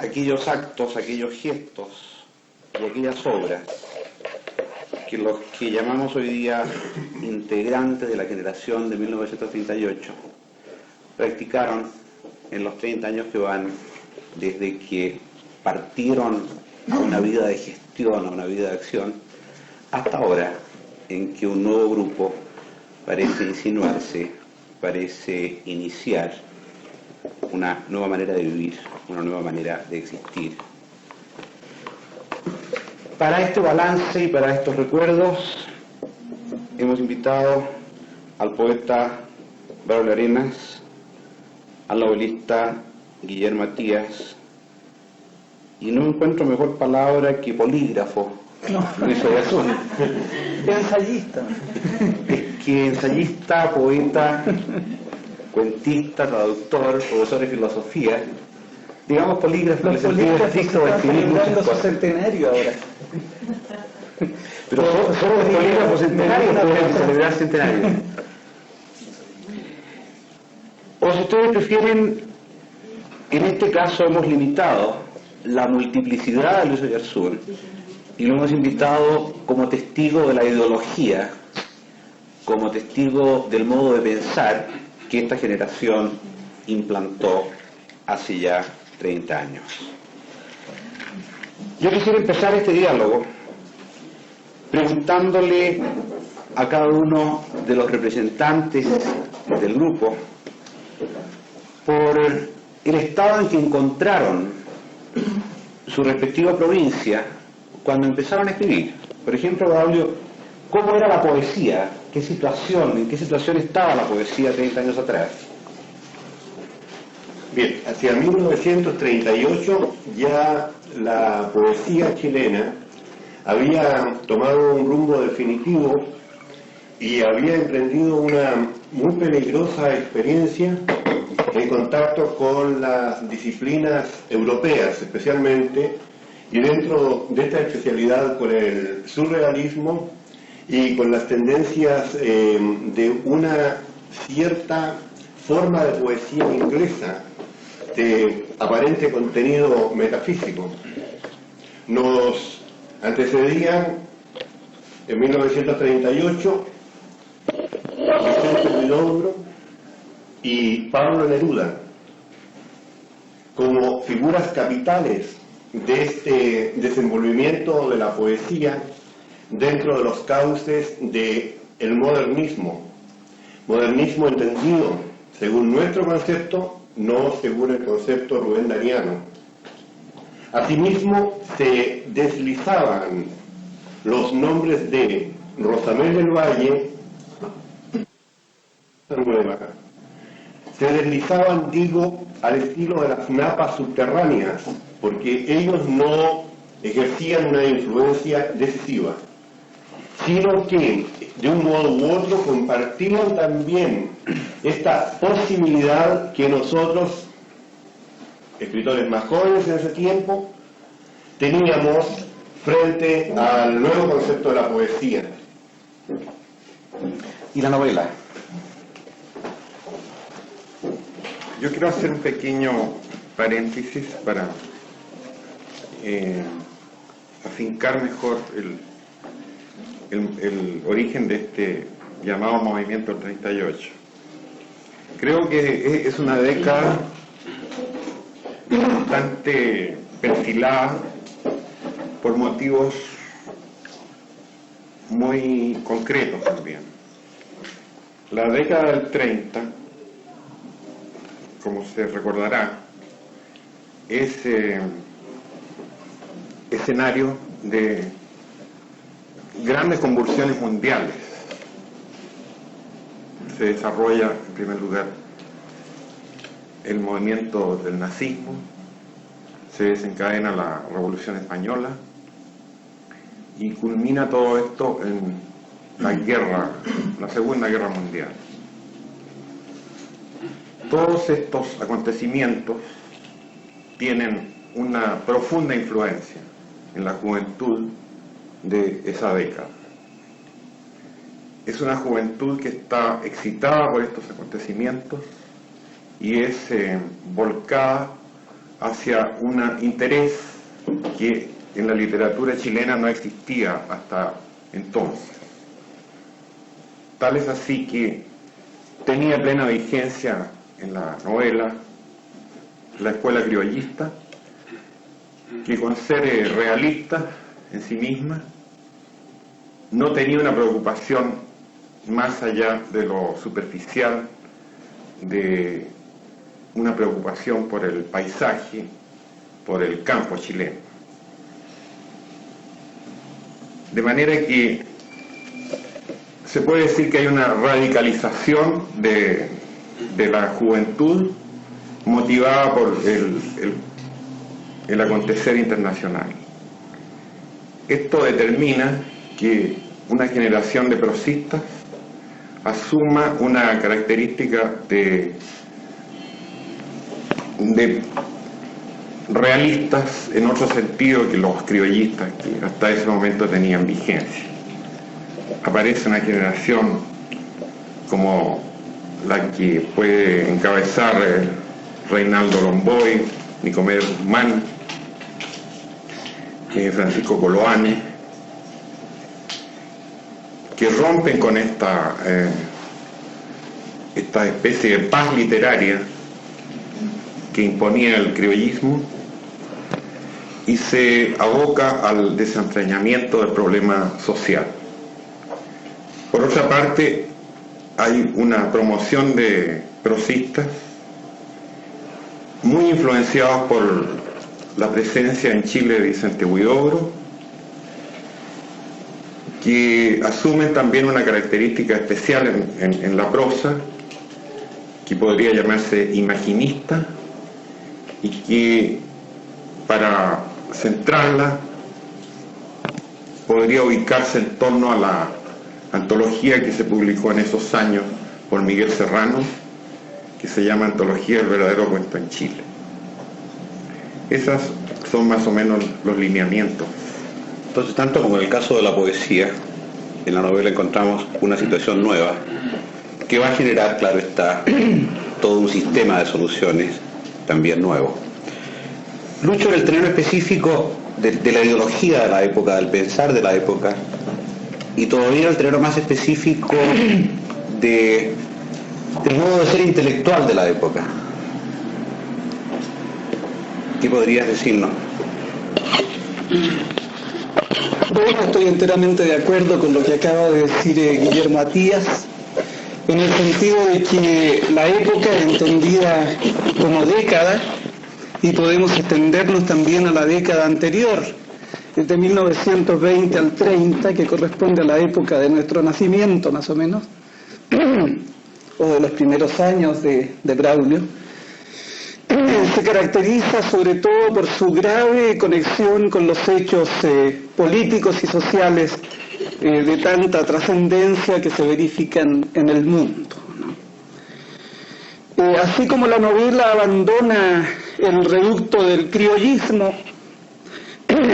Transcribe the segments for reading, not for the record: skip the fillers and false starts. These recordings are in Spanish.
aquellos actos, aquellos gestos y aquellas obras que los que llamamos hoy día integrantes de la generación de 1938 practicaron en los 30 años que van desde que partieron a una vida de gestión, a una vida de acción, hasta ahora en que un nuevo grupo parece insinuarse, parece iniciar una nueva manera de vivir, una nueva manera de existir. Para este balance y para estos recuerdos hemos invitado al poeta Braulio Arenas, al novelista Guillermo Matías, y no encuentro mejor palabra que polígrafo, Luis Oyarzún. Ensayista. Es que ensayista, poeta, cuentista, traductor, profesor de filosofía, digamos polígrafo, Los polígrafos están celebrando su centenario ahora. Pero solo los polígrafos centenarios pueden celebrar centenario. O si ustedes prefieren, en este caso hemos limitado la multiplicidad de Luis Oyarzún y lo hemos invitado como testigo de la ideología, como testigo del modo de pensar que esta generación implantó hace ya 30 años. Yo quisiera empezar este diálogo preguntándole a cada uno de los representantes del grupo por el estado en que encontraron su respectiva provincia cuando empezaron a escribir. Por ejemplo, Braulio, ¿cómo era la poesía? ¿Qué situación, en qué situación estaba la poesía 30 años atrás? Bien, hacia 1938 ya la poesía chilena había tomado un rumbo definitivo y había emprendido una muy peligrosa experiencia en contacto con las disciplinas europeas especialmente, y dentro de esta especialidad con el surrealismo y con las tendencias de una cierta forma de poesía inglesa de aparente contenido metafísico. Nos antecedían en 1938 Vicente Huidobro y Pablo Neruda como figuras capitales de este desenvolvimiento de la poesía dentro de los cauces del modernismo. Modernismo entendido según nuestro concepto, no según el concepto rubendaniano. Asimismo, se deslizaban los nombres de Rosamel del Valle, Nueva, se deslizaban, digo, al estilo de las napas subterráneas, porque ellos no ejercían una influencia decisiva, sino que de un modo u otro compartían también esta posibilidad que nosotros, escritores más jóvenes en ese tiempo, teníamos frente al nuevo concepto de la poesía. ¿Y la novela? Yo quiero hacer un pequeño paréntesis para afincar mejor el origen de este llamado movimiento del 38. Creo que es una década bastante perfilada por motivos muy concretos también. La década del 30, como se recordará, es escenario de grandes convulsiones mundiales. Se desarrolla, en primer lugar, el movimiento del nazismo, se desencadena la Revolución Española y culmina todo esto en la guerra, la Segunda Guerra Mundial. Todos estos acontecimientos tienen una profunda influencia en la juventud de esa década. Es una juventud que está excitada por estos acontecimientos y es volcada hacia un interés que en la literatura chilena no existía hasta entonces. Tal es así que tenía plena vigencia en la novela la escuela criollista, que con ser realista en sí misma no tenía una preocupación más allá de lo superficial, de una preocupación por el paisaje, por el campo chileno. De manera que se puede decir que hay una radicalización de la juventud motivada por el acontecer internacional. Esto determina que una generación de prosistas asuma una característica de realistas en otro sentido que los criollistas que hasta ese momento tenían vigencia. Aparece una generación como la que puede encabezar Reinaldo Lomboy, Nicomedes Guzmán, Francisco Coloane, que rompen con esta especie de paz literaria que imponía el criollismo y se aboca al desentrañamiento del problema social. Por otra parte, hay una promoción de prosistas muy influenciados por la presencia en Chile de Vicente Huidobro, que asumen también una característica especial en la prosa, que podría llamarse imaginista, y que para centrarla podría ubicarse en torno a la antología que se publicó en esos años por Miguel Serrano, que se llama Antología del verdadero cuento en Chile. Esas son más o menos los lineamientos. Entonces, tanto como en el caso de la poesía, en la novela encontramos una situación nueva que va a generar, claro está, todo un sistema de soluciones también nuevo. Lucho, en el terreno específico de la ideología de la época, del pensar de la época, y todavía en el terreno más específico del modo de ser intelectual de la época. ¿Qué podrías decirnos? Bueno, estoy enteramente de acuerdo con lo que acaba de decir Guillermo Matías, en el sentido de que la época entendida como década, y podemos extendernos también a la década anterior, desde 1920 al 30, que corresponde a la época de nuestro nacimiento más o menos, o de los primeros años de Braulio, se caracteriza sobre todo por su grave conexión con los hechos políticos y sociales de tanta trascendencia que se verifican en el mundo, ¿no? Así como la novela abandona el reducto del criollismo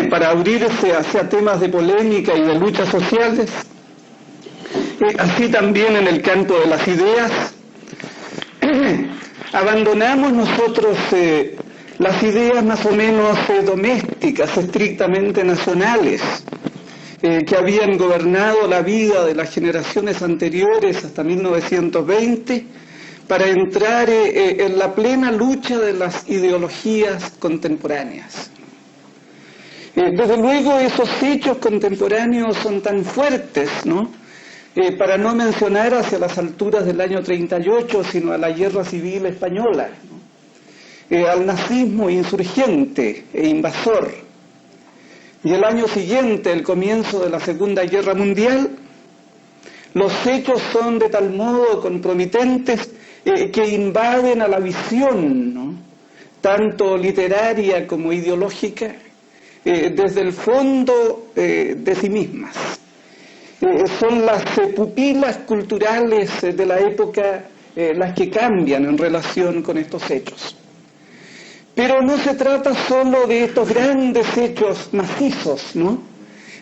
para abrirse hacia temas de polémica y de luchas sociales, así también en el campo de las ideas, abandonamos nosotros las ideas más o menos domésticas, estrictamente nacionales, que habían gobernado la vida de las generaciones anteriores hasta 1920, para entrar en la plena lucha de las ideologías contemporáneas. Desde luego esos hechos contemporáneos son tan fuertes, ¿no? Para no mencionar hacia las alturas del año 38, sino a la guerra civil española, ¿no? Al nazismo insurgente e invasor, y el año siguiente, el comienzo de la Segunda Guerra Mundial. Los hechos son de tal modo comprometentes que invaden a la visión, ¿no?, tanto literaria como ideológica, desde el fondo de sí mismas. Son las pupilas culturales de la época las que cambian en relación con estos hechos. Pero no se trata solo de estos grandes hechos macizos, ¿no?,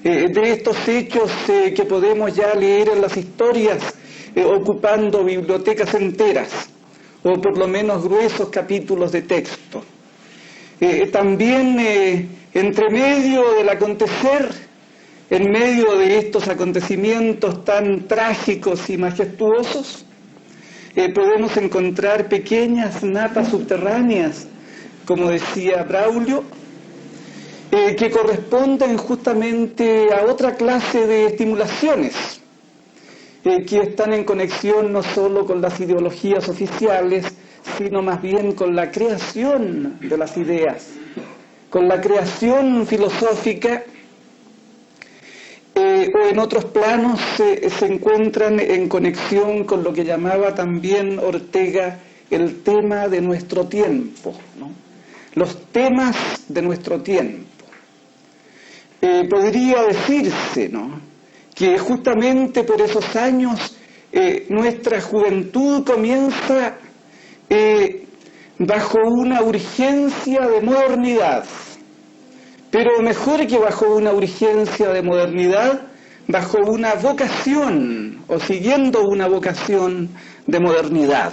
de estos hechos que podemos ya leer en las historias ocupando bibliotecas enteras, o por lo menos gruesos capítulos de texto. también entre medio del acontecer, en medio de estos acontecimientos tan trágicos y majestuosos, podemos encontrar pequeñas napas subterráneas, como decía Braulio, que corresponden justamente a otra clase de estimulaciones, que están en conexión no solo con las ideologías oficiales, sino más bien con la creación de las ideas, con la creación filosófica, o en otros planos se encuentran en conexión con lo que llamaba también Ortega el tema de nuestro tiempo, ¿no? Los temas de nuestro tiempo. Podría decirse, ¿no?, que justamente por esos años nuestra juventud comienza bajo una urgencia de modernidad, pero mejor que bajo una urgencia de modernidad, bajo una vocación, o siguiendo una vocación de modernidad.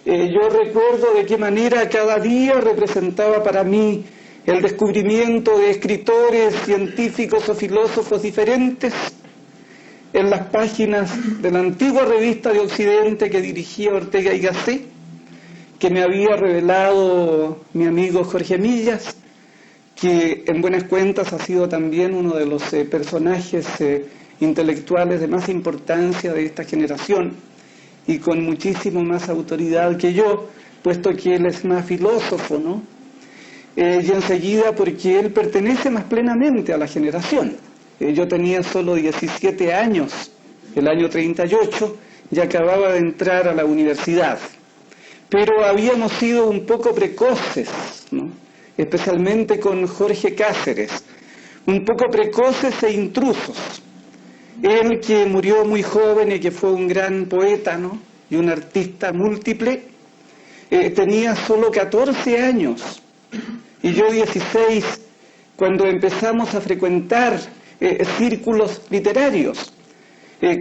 Yo recuerdo de qué manera cada día representaba para mí el descubrimiento de escritores, científicos o filósofos diferentes en las páginas de la antigua revista de Occidente que dirigía Ortega y Gasset, que me había revelado mi amigo Jorge Millas, que en buenas cuentas ha sido también uno de los personajes intelectuales de más importancia de esta generación y con muchísimo más autoridad que yo, puesto que él es más filósofo, ¿no? Y enseguida porque él pertenece más plenamente a la generación. Yo tenía solo 17 años, el año 38, y acababa de entrar a la universidad. Pero habíamos sido un poco precoces, ¿no?, especialmente con Jorge Cáceres, un poco precoces e intrusos. Él, que murió muy joven y que fue un gran poeta, ¿no?, y un artista múltiple, tenía solo 14 años, y yo 16, cuando empezamos a frecuentar círculos literarios,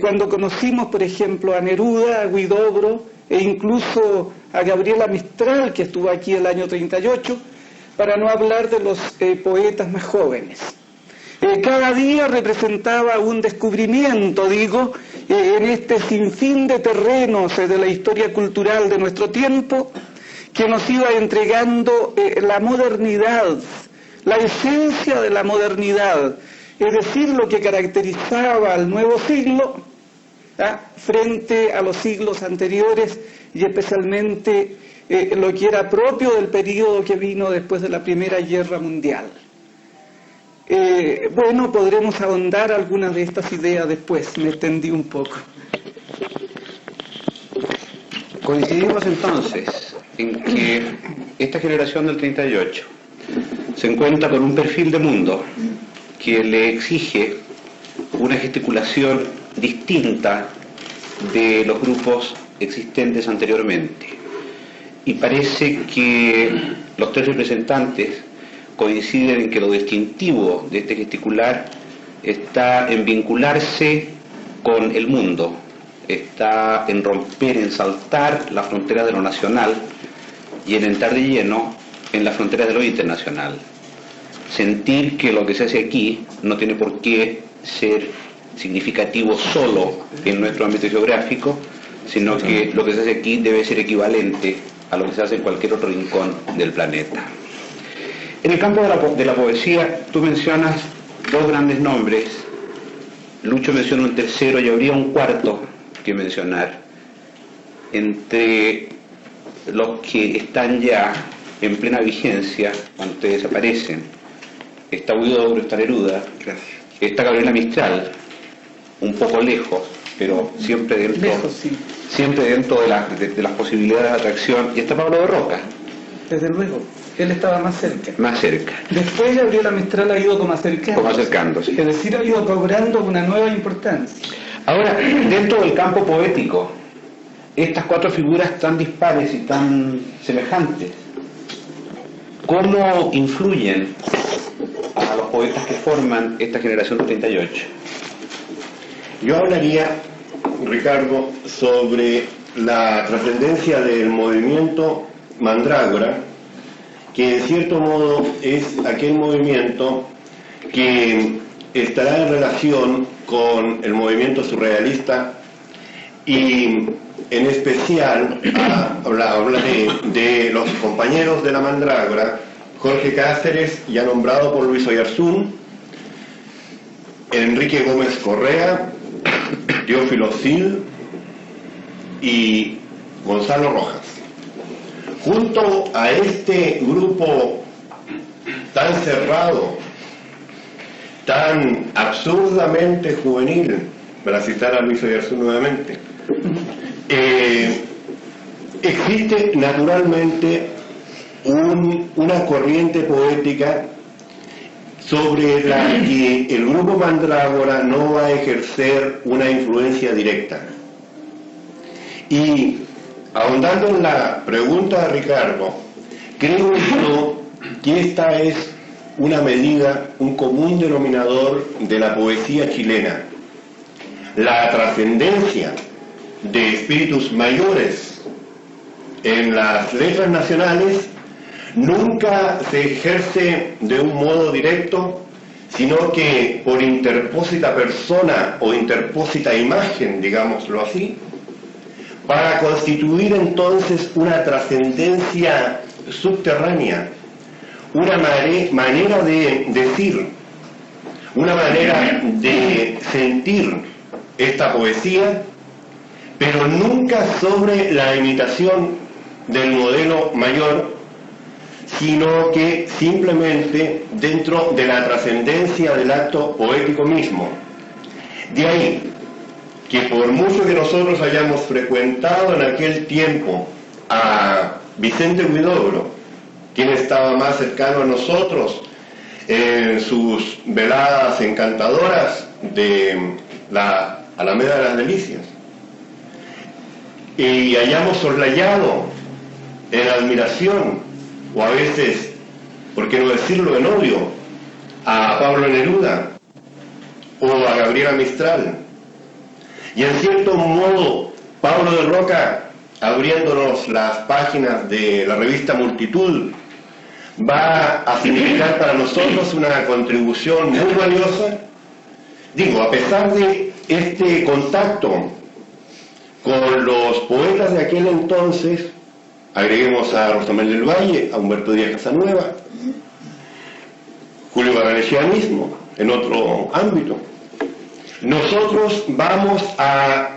cuando conocimos, por ejemplo, a Neruda, a Huidobro, e incluso a Gabriela Mistral, que estuvo aquí el año 38, para no hablar de los poetas más jóvenes. Cada día representaba un descubrimiento, digo, en este sinfín de terrenos de la historia cultural de nuestro tiempo, que nos iba entregando la modernidad, la esencia de la modernidad, es decir, lo que caracterizaba al nuevo siglo frente a los siglos anteriores, y especialmente lo que era propio del periodo que vino después de la Primera Guerra Mundial. Bueno, podremos ahondar algunas de estas ideas después, me extendí un poco. Coincidimos entonces en que esta generación del 38 se encuentra con un perfil de mundo que le exige una gesticulación distinta de los grupos existentes anteriormente. Y parece que los tres representantes coinciden en que lo distintivo de este gesticular está en vincularse con el mundo, está en romper, en saltar las fronteras de lo nacional y en entrar de lleno en las fronteras de lo internacional. Sentir que lo que se hace aquí no tiene por qué ser significativo solo en nuestro ámbito geográfico, sino que lo que se hace aquí debe ser equivalente a lo que se hace en cualquier otro rincón del planeta. En el campo de la poesía, tú mencionas dos grandes nombres, Lucho menciona un tercero y habría un cuarto que mencionar. Entre los que están ya en plena vigencia, cuando ustedes aparecen, está Huidobro, está Neruda, está Gabriela Mistral, un poco lejos, pero siempre dentro, siempre dentro de las posibilidades de atracción, y está Pablo de Roca. Desde luego, él estaba más cerca. Más cerca. Después Gabriela Mistral ha ido como acercándose. Es decir, ha ido cobrando una nueva importancia. Ahora, dentro del campo poético, estas cuatro figuras tan dispares y tan semejantes, ¿cómo influyen a los poetas que forman esta generación de 38? Yo hablaría, Ricardo, sobre la trascendencia del movimiento Mandrágora que en cierto modo es aquel movimiento que estará en relación con el movimiento surrealista y en especial hablaré de los compañeros de la Mandrágora, Jorge Cáceres, ya nombrado por Luis Oyarzún, Enrique Gómez Correa, Teófilo Cid y Gonzalo Rojas. Junto a este grupo tan cerrado, tan absurdamente juvenil, para citar a Luis Oyarzún nuevamente, existe naturalmente una corriente poética sobre la que el grupo Mandrágora no va a ejercer una influencia directa. Y ahondando en la pregunta de Ricardo, creo yo que esta es una medida, un común denominador de la poesía chilena. La trascendencia de espíritus mayores en las letras nacionales nunca se ejerce de un modo directo, sino que por interpósita persona o interpósita imagen, digámoslo así, para constituir entonces una trascendencia subterránea, una manera de decir, una manera de sentir esta poesía, pero nunca sobre la imitación del modelo mayor, sino que simplemente dentro de la trascendencia del acto poético mismo. De ahí que por mucho que nosotros hayamos frecuentado en aquel tiempo a Vicente Huidobro, quien estaba más cercano a nosotros en sus veladas encantadoras de la Alameda de las Delicias, y hayamos soslayado en admiración, o a veces, por qué no decirlo, en odio, a Pablo Neruda o a Gabriela Mistral, y en cierto modo Pablo de Roca, abriéndonos las páginas de la revista Multitud, va a significar para nosotros una contribución muy valiosa. Digo, a pesar de este contacto con los poetas de aquel entonces, agreguemos a Rosamel del Valle, a Humberto Díaz Casanueva, Julio Barrenechea mismo, en otro ámbito, nosotros vamos a,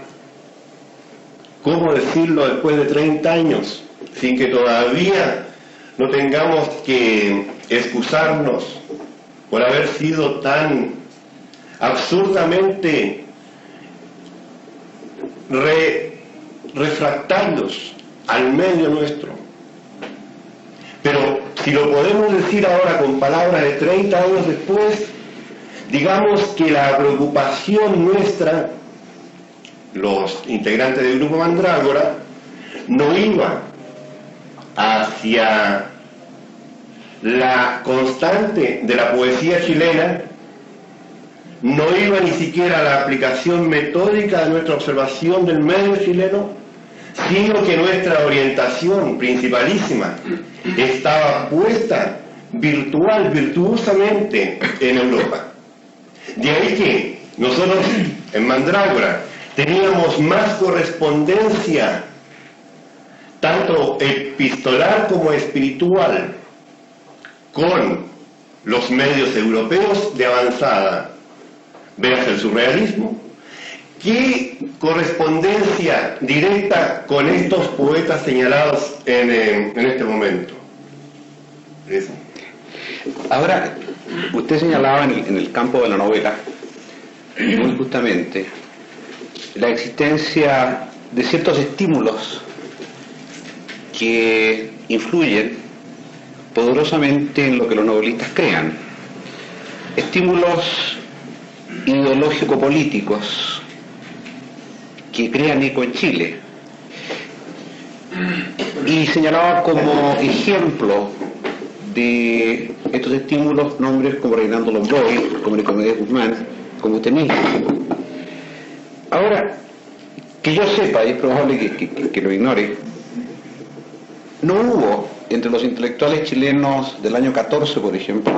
¿cómo decirlo?, después de 30 años, sin que todavía no tengamos que excusarnos por haber sido tan absurdamente refractarios al medio nuestro. Pero si lo podemos decir ahora con palabras de 30 años después, digamos que la preocupación nuestra, los integrantes del grupo Mandrágora, no iba hacia la constante de la poesía chilena, no iba ni siquiera a la aplicación metódica de nuestra observación del medio chileno, sino que nuestra orientación principalísima estaba puesta virtuosamente en Europa. De ahí que nosotros en Mandrágora teníamos más correspondencia, tanto epistolar como espiritual, con los medios europeos de avanzada, veas el surrealismo, ¿qué correspondencia directa con estos poetas señalados en este momento? Eso. Ahora, usted señalaba en el campo de la novela, muy justamente, la existencia de ciertos estímulos que influyen poderosamente en lo que los novelistas crean. Estímulos ideológico-políticos que crean eco en Chile. Y señalaba como ejemplo de estos estímulos nombres como Reinaldo Lombroy, como Nicomedes Guzmán, como usted mismo. Ahora, que yo sepa, y es probable que lo ignore, no hubo entre los intelectuales chilenos del año 14, por ejemplo,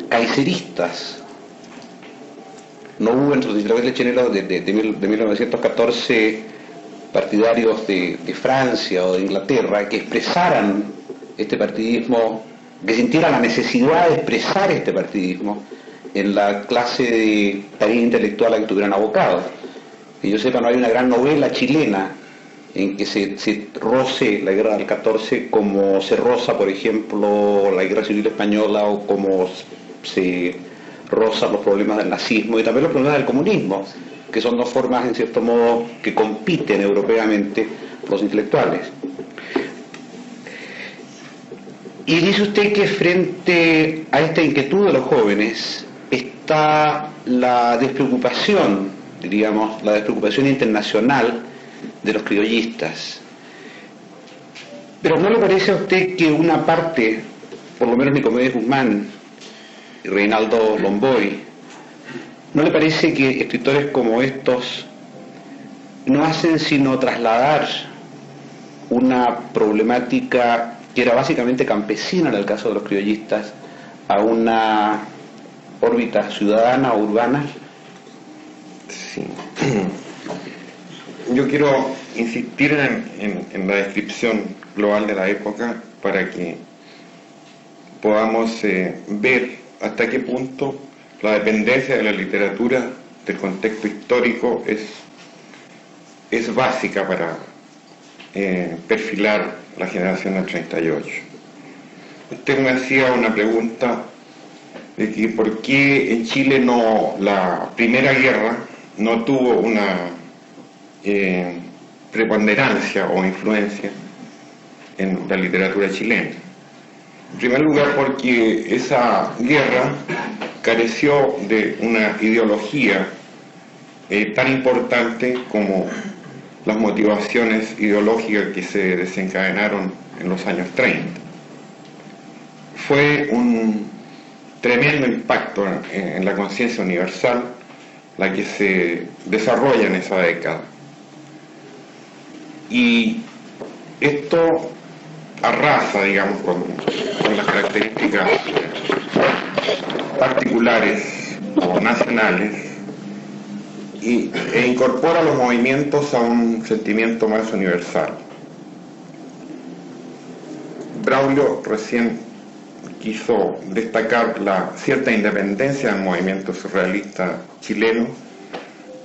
kaiseristas. No hubo entre los intelectuales chilenos de 1914 partidarios de Francia o de Inglaterra que expresaran este partidismo, que sintieran la necesidad de expresar este partidismo en la clase de tarea intelectual a que estuvieran abocados. Que yo sepa, no hay una gran novela chilena en que se roce la guerra del 14 como se roza, por ejemplo, la guerra civil española, o como se rozan los problemas del nazismo y también los problemas del comunismo, que son dos formas, en cierto modo, que compiten europeamente los intelectuales. Y dice usted que frente a esta inquietud de los jóvenes está la despreocupación, diríamos, la despreocupación internacional de los criollistas. Pero ¿no le parece a usted que una parte, por lo menos Nicomedes Guzmán y Reinaldo Lomboy, no le parece que escritores como estos no hacen sino trasladar una problemática que era básicamente campesina en el caso de los criollistas a una órbita ciudadana o urbana? Sí. Yo quiero insistir en la descripción global de la época para que podamos ver hasta qué punto la dependencia de la literatura del contexto histórico es básica para perfilar la generación del 38. Usted me hacía una pregunta de que por qué en Chile la Primera Guerra no tuvo una preponderancia o influencia en la literatura chilena. En primer lugar, porque esa guerra careció de una ideología tan importante como las motivaciones ideológicas que se desencadenaron en los años 30. Fue un tremendo impacto en la conciencia universal la que se desarrolla en esa década. Y esto arrasa, digamos, con las características particulares o nacionales e incorpora los movimientos a un sentimiento más universal. Braulio recién quiso destacar la cierta independencia del movimiento surrealista chileno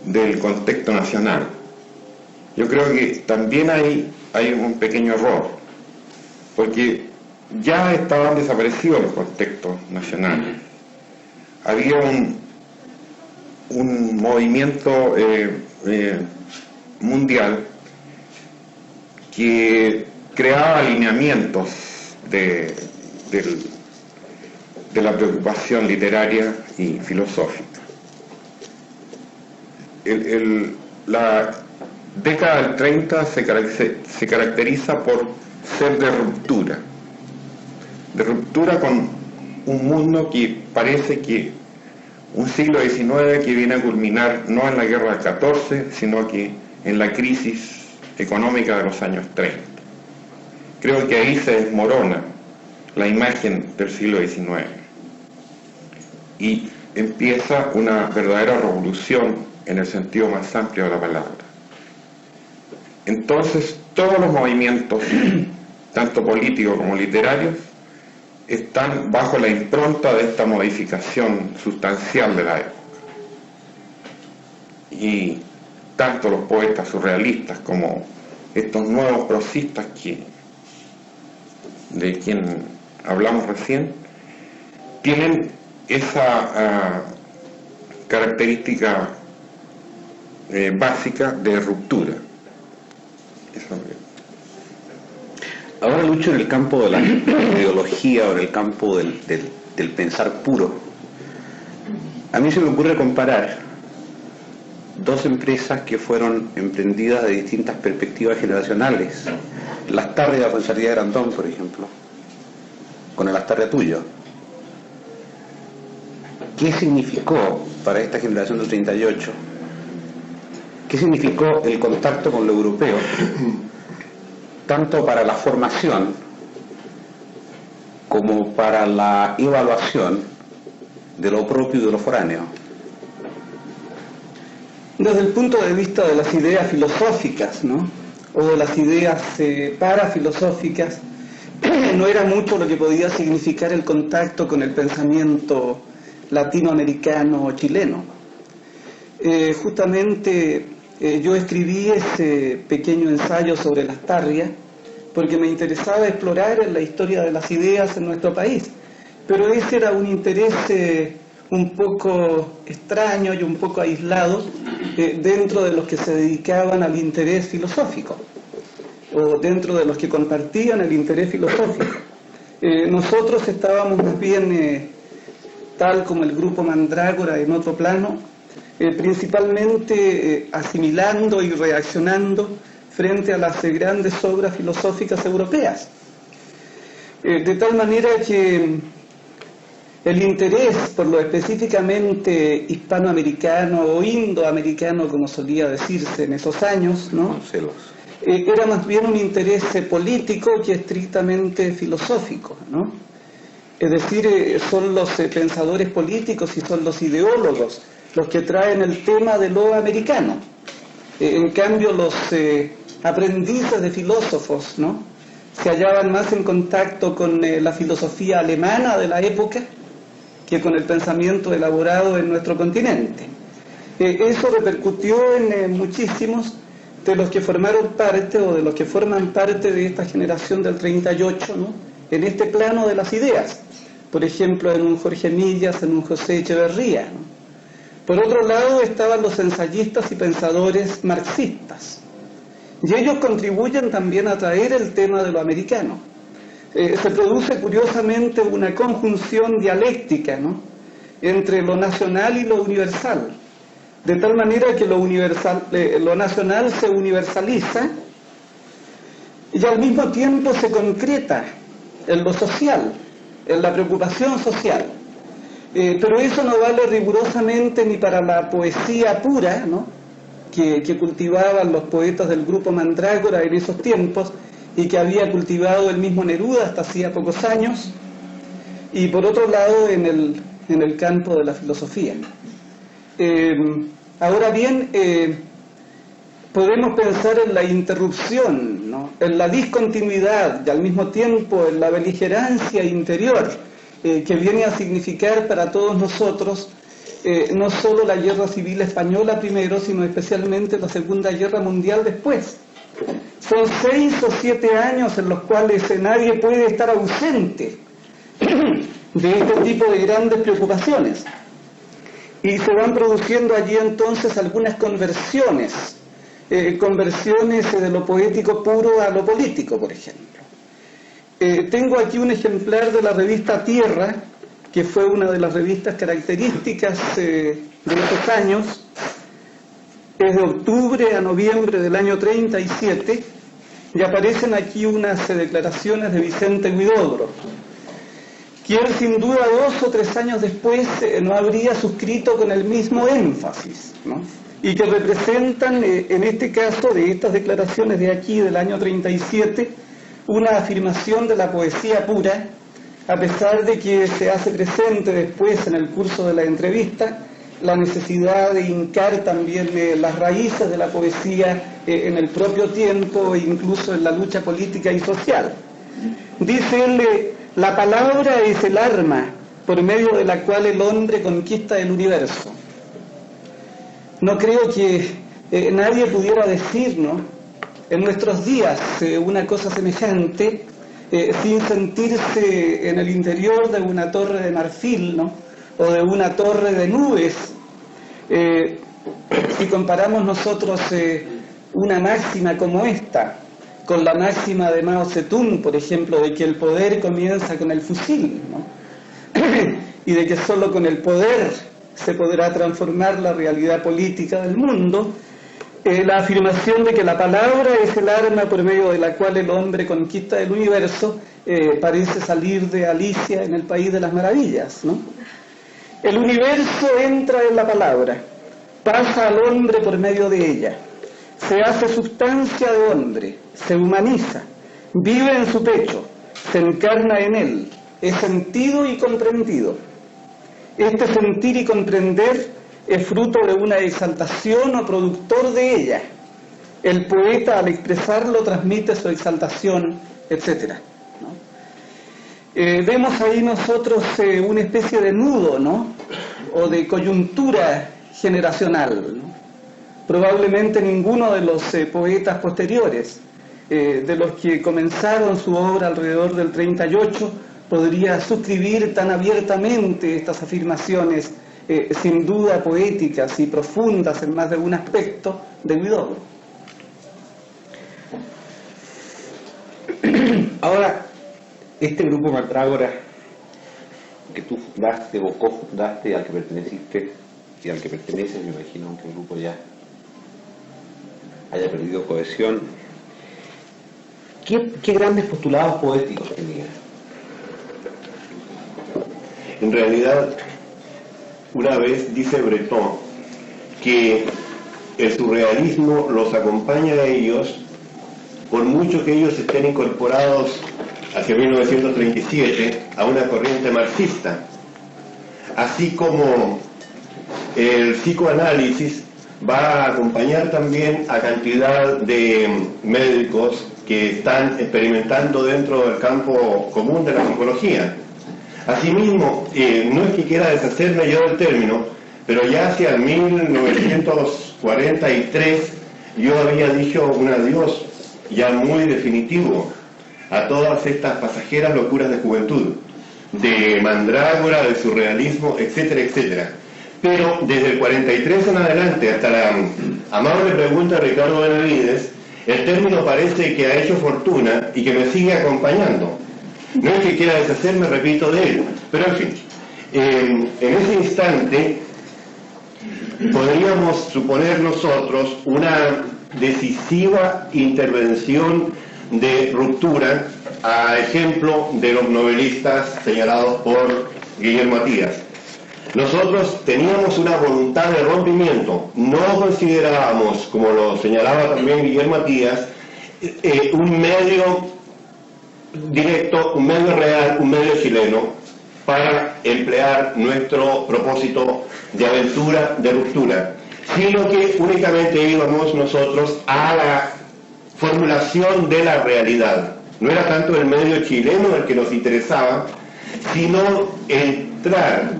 del contexto nacional. Yo creo que también hay un pequeño error, porque ya estaban desaparecidos los contextos nacionales. Había un movimiento mundial que creaba alineamientos de la preocupación literaria y filosófica. La década del 30 se caracteriza por ser de ruptura con un mundo que parece que un siglo XIX que viene a culminar no en la guerra del 14, sino que en la crisis económica de los años 30. Creo que ahí se desmorona la imagen del siglo XIX y empieza una verdadera revolución en el sentido más amplio de la palabra. Entonces, todos los movimientos, tanto políticos como literarios, están bajo la impronta de esta modificación sustancial de la época. Y tanto los poetas surrealistas como estos nuevos prosistas de quien hablamos recién, tienen esa característica básica de ruptura. Ahora lucho en el campo de la ideología o en el campo del pensar puro. A mí se me ocurre comparar dos empresas que fueron emprendidas de distintas perspectivas generacionales. El Astarria de Rosalía de Grandón, por ejemplo, con el Astarria tuyo. ¿Qué significó para esta generación del 38? ¿Qué significó el contacto con lo europeo? Tanto para la formación para la evaluación de lo propio y de lo foráneo? Desde el punto de vista de las ideas filosóficas, ¿no?, o de las ideas parafilosóficas, no era mucho lo que podía significar el contacto con el pensamiento latinoamericano o chileno. Justamente yo escribí ese pequeño ensayo sobre Lastarria porque me interesaba explorar en la historia de las ideas en nuestro país, pero ese era un interés un poco extraño y un poco aislado dentro de los que se dedicaban al interés filosófico, o dentro de los que compartían el interés filosófico. Nosotros estábamos más bien, tal como el grupo Mandrágora en otro plano, principalmente asimilando y reaccionando frente a las grandes obras filosóficas europeas. De tal manera que el interés por lo específicamente hispanoamericano o indoamericano, como solía decirse en esos años, ¿no?, era más bien un interés político que estrictamente filosófico, ¿no? Es decir, son los pensadores políticos y son los ideólogos los que traen el tema de lo americano. En cambio, los aprendices de filósofos, ¿no?, se hallaban más en contacto con la filosofía alemana de la época que con el pensamiento elaborado en nuestro continente. Eso repercutió en muchísimos de los que formaron parte o de los que forman parte de esta generación del 38, ¿no?, en este plano de las ideas. Por ejemplo, en un Jorge Millas, en un José Echeverría, ¿no? Por otro lado estaban los ensayistas y pensadores marxistas, y ellos contribuyen también a traer el tema de lo americano. Se produce curiosamente una conjunción dialéctica, ¿no?, entre lo nacional y lo universal, de tal manera que lo nacional se universaliza y al mismo tiempo se concreta en lo social, en la preocupación social. Pero eso no vale rigurosamente ni para la poesía pura, ¿no?, que cultivaban los poetas del grupo Mandrágora en esos tiempos y que había cultivado el mismo Neruda hasta hacía pocos años, y por otro lado en el campo de la filosofía. Ahora bien, podemos pensar en la interrupción, ¿no?, en la discontinuidad y al mismo tiempo en la beligerancia interior que viene a significar para todos nosotros no solo la guerra civil española primero, sino especialmente la Segunda Guerra Mundial después. Son 6 o 7 años en los cuales nadie puede estar ausente de este tipo de grandes preocupaciones. Y se van produciendo allí entonces algunas conversiones de lo poético puro a lo político, por ejemplo. Tengo aquí un ejemplar de la revista Tierra, que fue una de las revistas características de esos años. Es de octubre a noviembre del año 37, y aparecen aquí unas declaraciones de Vicente Huidobro, quien sin duda 2 o 3 años después no habría suscrito con el mismo énfasis, ¿no?, y que representan, en este caso, de estas declaraciones de aquí del año 37, una afirmación de la poesía pura, a pesar de que se hace presente después en el curso de la entrevista la necesidad de hincar también las raíces de la poesía en el propio tiempo e incluso en la lucha política y social. Dice él: la palabra es el arma por medio de la cual el hombre conquista el universo. No creo que nadie pudiera decir, ¿no?, en nuestros días una cosa semejante sin sentirse en el interior de una torre de marfil, ¿no?, o de una torre de nubes. Si comparamos nosotros una máxima como esta con la máxima de Mao Zedong, por ejemplo, de que el poder comienza con el fusil, ¿no?, y de que solo con el poder se podrá transformar la realidad política del mundo, la afirmación de que la palabra es el arma por medio de la cual el hombre conquista el universo parece salir de Alicia en el País de las Maravillas, ¿no? El universo entra en la palabra, pasa al hombre por medio de ella, se hace sustancia de hombre, se humaniza, vive en su pecho, se encarna en él, es sentido y comprendido. Este sentir y comprender es fruto de una exaltación o productor de ella. El poeta al expresarlo transmite su exaltación, etc. Vemos ahí nosotros una especie de nudo, ¿no? O de coyuntura generacional, ¿no? Probablemente ninguno de los poetas posteriores, de los que comenzaron su obra alrededor del 38, podría suscribir tan abiertamente estas afirmaciones, sin duda poéticas y profundas en más de un aspecto de Huidobro. Ahora, este grupo Mantrágora que tú fundaste, o cofundaste, al que perteneciste y al que perteneces, me imagino, aunque el grupo ya haya perdido cohesión, ¿qué grandes postulados poéticos tenía? En realidad, una vez dice Breton que el surrealismo los acompaña a ellos, por mucho que ellos estén incorporados hacia 1937 a una corriente marxista, así como el psicoanálisis va a acompañar también a cantidad de médicos que están experimentando dentro del campo común de la psicología. Asimismo, no es que quiera deshacerme yo del término, pero ya hacia 1943 yo había dicho un adiós ya muy definitivo a todas estas pasajeras locuras de juventud, de mandrágora, de surrealismo, etcétera, etcétera. Pero desde el 43 en adelante, hasta la amable pregunta de Ricardo Benavides, el término parece que ha hecho fortuna y que me sigue acompañando. No es que quiera deshacerme, repito, de él, pero en fin, en ese instante podríamos suponer nosotros una decisiva intervención de ruptura, a ejemplo de los novelistas señalados por Guillermo Matías. Nosotros teníamos una voluntad de rompimiento, no considerábamos, como lo señalaba también Guillermo Matías, un medio directo, un medio real, un medio chileno, para emplear nuestro propósito de aventura, de ruptura, sino que únicamente íbamos nosotros a la formulación de la realidad. No era tanto el medio chileno el que nos interesaba, sino entrar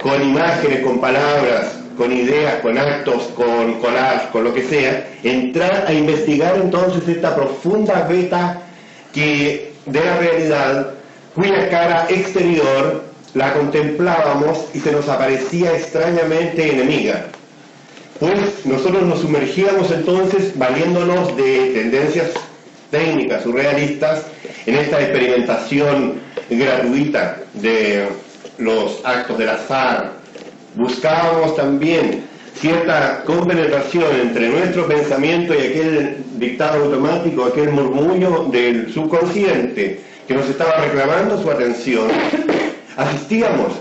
con imágenes, con palabras, con ideas, con actos, con collage, con lo que sea, entrar a investigar entonces esta profunda veta que de la realidad, cuya cara exterior la contemplábamos y se nos aparecía extrañamente enemiga. Pues nosotros nos sumergíamos entonces, valiéndonos de tendencias técnicas surrealistas, en esta experimentación gratuita de los actos del azar. Buscábamos también cierta compenetración entre nuestro pensamiento y aquel dictado automático, aquel murmullo del subconsciente que nos estaba reclamando su atención. Asistíamos,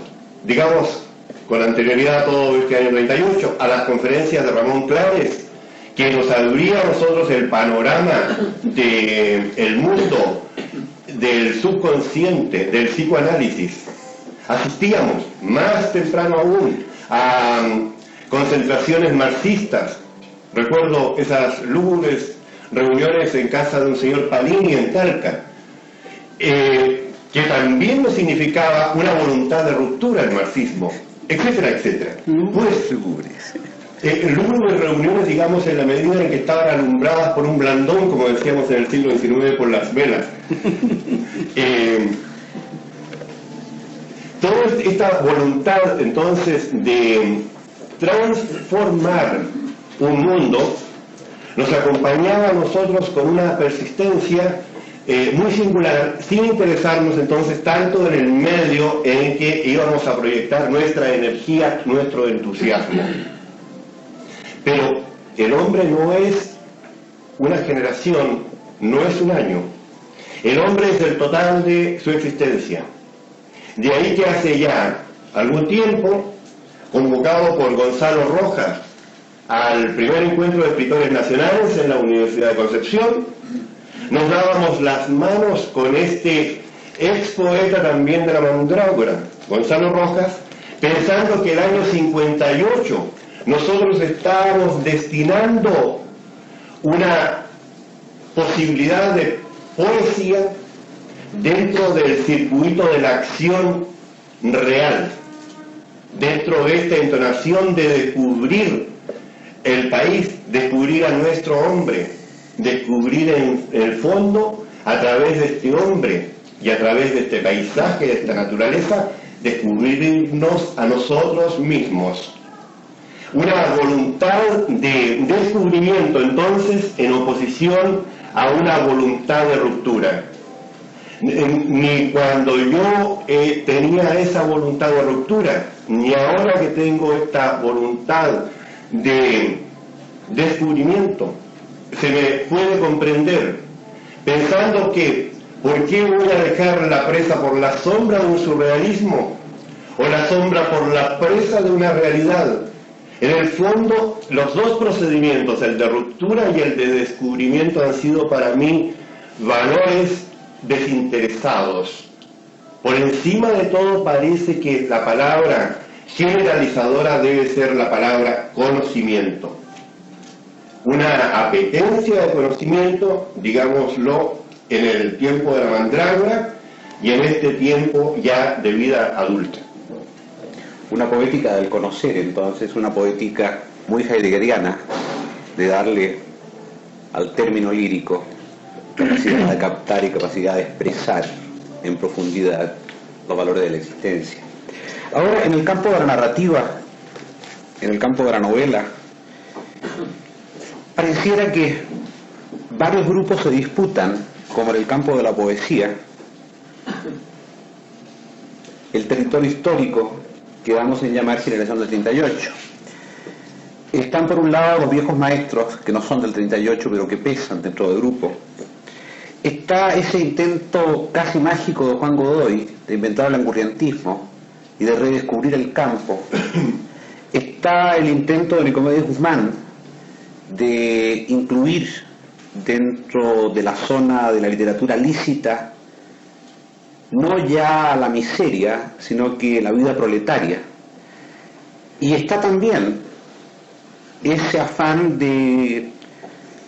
digamos, con anterioridad a todo este año 38, a las conferencias de Ramón Clares, que nos abría a nosotros el panorama del mundo del subconsciente, del psicoanálisis. Asistíamos, más temprano aún, a concentraciones marxistas. Recuerdo esas lúgubres reuniones en casa de un señor Palini en Talca, que también nos significaba una voluntad de ruptura del marxismo, etcétera, etcétera. Pues lúgubres reuniones, digamos, en la medida en que estaban alumbradas por un blandón, como decíamos en el siglo XIX, por las velas. Toda esta voluntad entonces de transformar un mundo nos acompañaba a nosotros con una persistencia muy singular, sin interesarnos entonces tanto en el medio en que íbamos a proyectar nuestra energía, nuestro entusiasmo. Pero el hombre no es una generación, no es un año. El hombre es el total de su existencia. De ahí que hace ya algún tiempo, convocado por Gonzalo Rojas al primer encuentro de escritores nacionales en la Universidad de Concepción, nos dábamos las manos con este ex poeta también de la Mandrágora, Gonzalo Rojas, pensando que el año 58 nosotros estábamos destinando una posibilidad de poesía dentro del circuito de la acción real, dentro de esta entonación de descubrir el país, descubrir a nuestro hombre, descubrir en el fondo, a través de este hombre y a través de este paisaje, de esta naturaleza, descubrirnos a nosotros mismos. Una voluntad de descubrimiento, entonces, en oposición a una voluntad de ruptura. Ni cuando yo tenía esa voluntad de ruptura, ni ahora que tengo esta voluntad de descubrimiento, se me puede comprender, pensando que ¿por qué voy a dejar la presa por la sombra de un surrealismo? O la sombra por la presa de una realidad. En el fondo, los dos procedimientos, el de ruptura y el de descubrimiento, han sido para mí valores desinteresados. Por encima de todo parece que la palabra generalizadora debe ser la palabra conocimiento. Una apetencia de conocimiento, digámoslo, en el tiempo de la Mandrágora y en este tiempo ya de vida adulta. Una poética del conocer, entonces, una poética muy heideggeriana, de darle al término lírico capacidad de captar y capacidad de expresar en profundidad los valores de la existencia. Ahora, en el campo de la narrativa, en el campo de la novela, pareciera que varios grupos se disputan, como en el campo de la poesía, el territorio histórico que vamos a llamar generación del 38. Están por un lado los viejos maestros, que no son del 38, pero que pesan dentro del grupo. Está ese intento casi mágico de Juan Godoy de inventar el angurrientismo y de redescubrir el campo. Está el intento de Nicomedes Guzmán de incluir dentro de la zona de la literatura lícita no ya la miseria, sino que la vida proletaria. Y está también ese afán de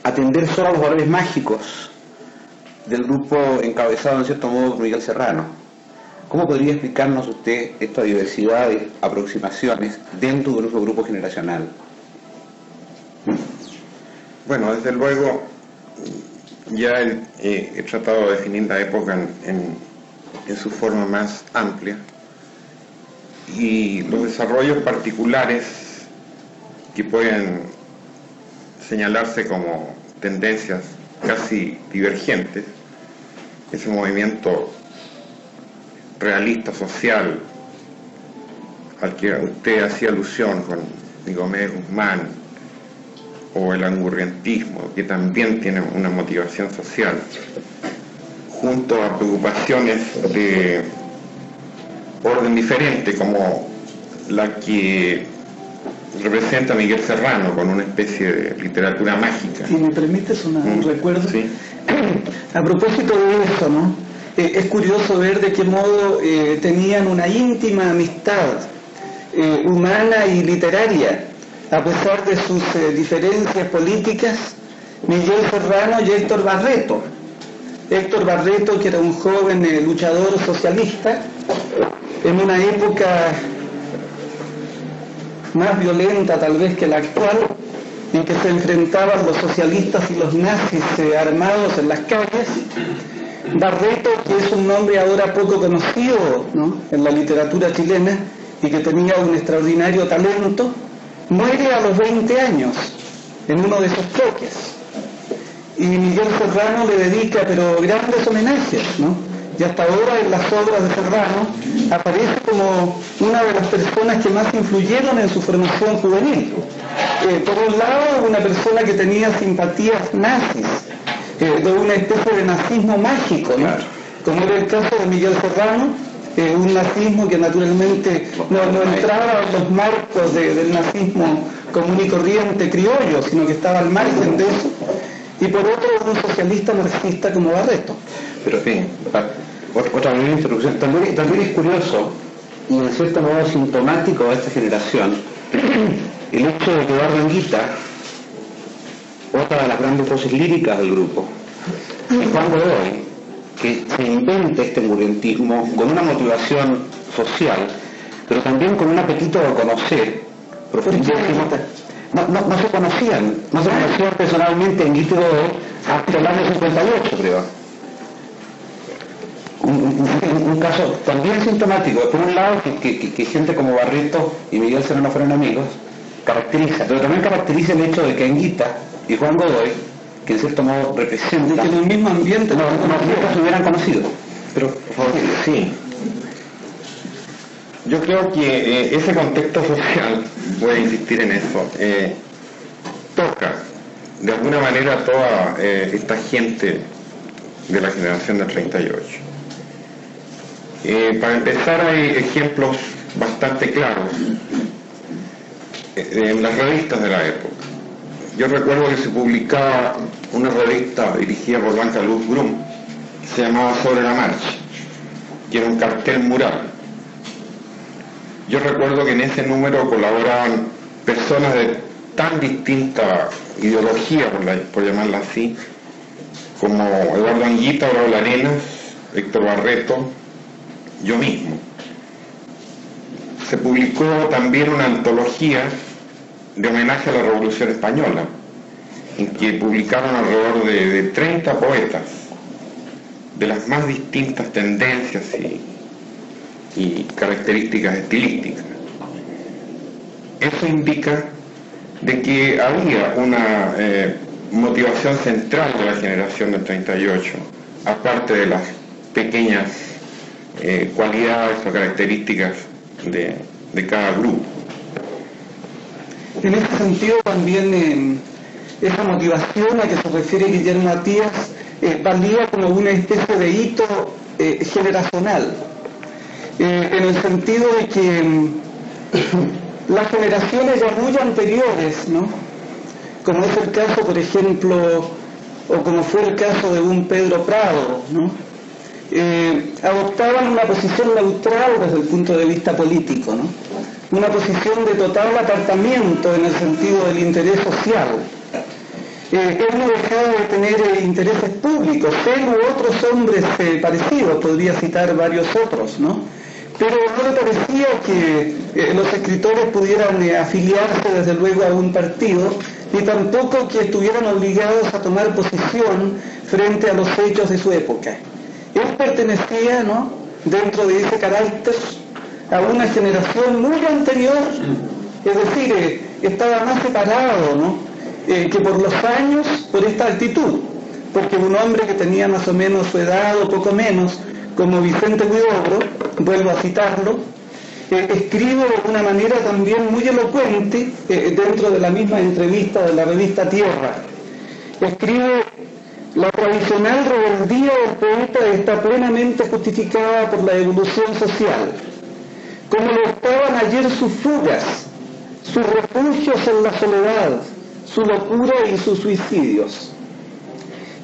atender solo a los valores mágicos del grupo encabezado en cierto modo por Miguel Serrano. ¿Cómo podría explicarnos usted esta diversidad de aproximaciones dentro de nuestro grupo generacional? Bueno, desde luego ya he tratado de definir la época en su forma más amplia, y los desarrollos particulares que pueden señalarse como tendencias casi divergentes, ese movimiento realista social al que usted hacía alusión con Nicomedes Guzmán, o el angurrientismo, que también tiene una motivación social, junto a preocupaciones de orden diferente, como la que representa Miguel Serrano, con una especie de literatura mágica. Si me permites un recuerdo. Sí. A propósito de eso, ¿no? Es curioso ver de qué modo tenían una íntima amistad humana y literaria, a pesar de sus diferencias políticas, Miguel Serrano y Héctor Barreto. Héctor Barreto, que era un joven luchador socialista, en una época más violenta tal vez que la actual, en que se enfrentaban los socialistas y los nazis armados en las calles. Barreto, que es un nombre ahora poco conocido, ¿no?, en la literatura chilena, y que tenía un extraordinario talento, muere a los 20 años en uno de esos choques. Y Miguel Serrano le dedica pero grandes homenajes, ¿no? Y hasta ahora en las obras de Serrano aparece como una de las personas que más influyeron en su formación juvenil. Por un lado, una persona que tenía simpatías nazis, de una especie de nazismo mágico, ¿no?, como era el caso de Miguel Serrano, un nazismo que naturalmente no entraba en los marcos del nazismo común y corriente criollo, sino que estaba al margen de eso. Y por otro, un socialista marxista como Barreto. Pero en fin, otra breve introducción. También es curioso y en cierto modo sintomático de esta generación el hecho de que Eduardo Anguita, otra de las grandes voces líricas del grupo, y Juan Godoy, que se inventa este murientismo con una motivación social, pero también con un apetito de conocer profundísimo. No se conocían personalmente Anguita y Godoy hasta el año 58, creo. Un caso también sintomático. Por un lado, que gente como Barreto y Miguel Serrano fueron amigos, caracteriza, pero también caracteriza el hecho de que Anguita y Juan Godoy, que en cierto modo representan, que en el mismo ambiente nunca se hubieran conocido. Pero, sí. Yo creo que ese contexto social, voy a insistir en eso, toca de alguna manera a toda esta gente de la generación del 38. Para empezar, hay ejemplos bastante claros en las revistas de la época. Yo recuerdo que se publicaba una revista dirigida por Blanca Luz Brum, que se llamaba Sobre la Marcha, que era un cartel mural. Yo recuerdo que en ese número colaboraban personas de tan distinta ideología, por llamarla así, como Eduardo Anguita, Raúl Arenas, Héctor Barreto, yo mismo. Se publicó también una antología de homenaje a la Revolución Española, en que publicaron alrededor de 30 poetas de las más distintas tendencias y características estilísticas. Eso indica de que había una motivación central de la generación del 38, aparte de las pequeñas cualidades o características de cada grupo. En ese sentido también esa motivación a que se refiere Guillermo Matías valía como una especie de hito generacional, en el sentido de que las generaciones ya muy anteriores, ¿no?, como es el caso, por ejemplo, o como fue el caso de un Pedro Prado, ¿no?, adoptaban una posición neutral desde el punto de vista político, ¿no?, una posición de total apartamiento en el sentido del interés social. Él no dejaba de tener intereses públicos, él u otros hombres parecidos, podría citar varios otros, ¿no?, pero no le parecía que los escritores pudieran afiliarse desde luego a un partido, ni tampoco que estuvieran obligados a tomar posición frente a los hechos de su época. Él pertenecía, ¿no?, dentro de ese carácter, a una generación muy anterior, es decir, estaba más separado, ¿no?, que por los años, por esta actitud, porque un hombre que tenía más o menos su edad o poco menos, como Vicente Huidobro, vuelvo a citarlo, escribe de una manera también muy elocuente dentro de la misma entrevista de la revista Tierra. Escribe: la tradicional rebeldía del poeta está plenamente justificada por la evolución social, como lo estaban ayer sus fugas, sus refugios en la soledad, su locura y sus suicidios.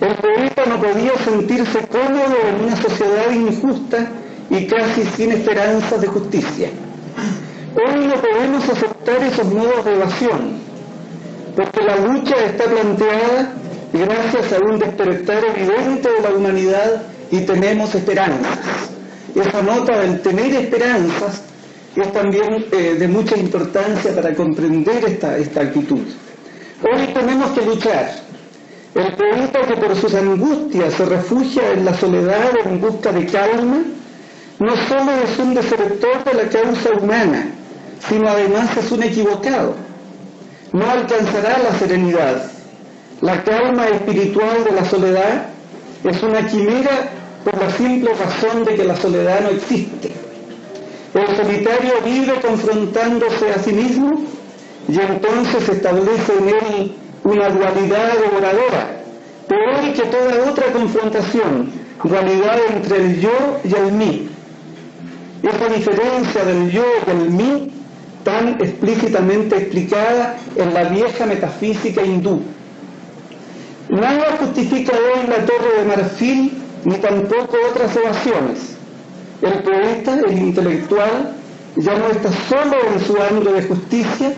El poeta no podía sentirse cómodo en una sociedad injusta y casi sin esperanzas de justicia. Hoy no podemos aceptar esos modos de evasión, porque la lucha está planteada gracias a un despertar evidente de la humanidad y tenemos esperanzas. Esa nota del tener esperanzas es también de mucha importancia para comprender esta actitud. Hoy tenemos que luchar. El poeta que por sus angustias se refugia en la soledad en busca de calma, no solo es un desertor de la causa humana, sino además es un equivocado. No alcanzará la serenidad. La calma espiritual de la soledad es una quimera por la simple razón de que la soledad no existe. El solitario vive confrontándose a sí mismo y entonces se establece en él una dualidad devoradora, peor que toda otra confrontación, dualidad entre el yo y el mí. Esa diferencia del yo y el mí, tan explícitamente explicada en la vieja metafísica hindú. Nada justifica hoy la Torre de Marfil ni tampoco otras ovaciones. El poeta, el intelectual, ya no está solo en su hambre de justicia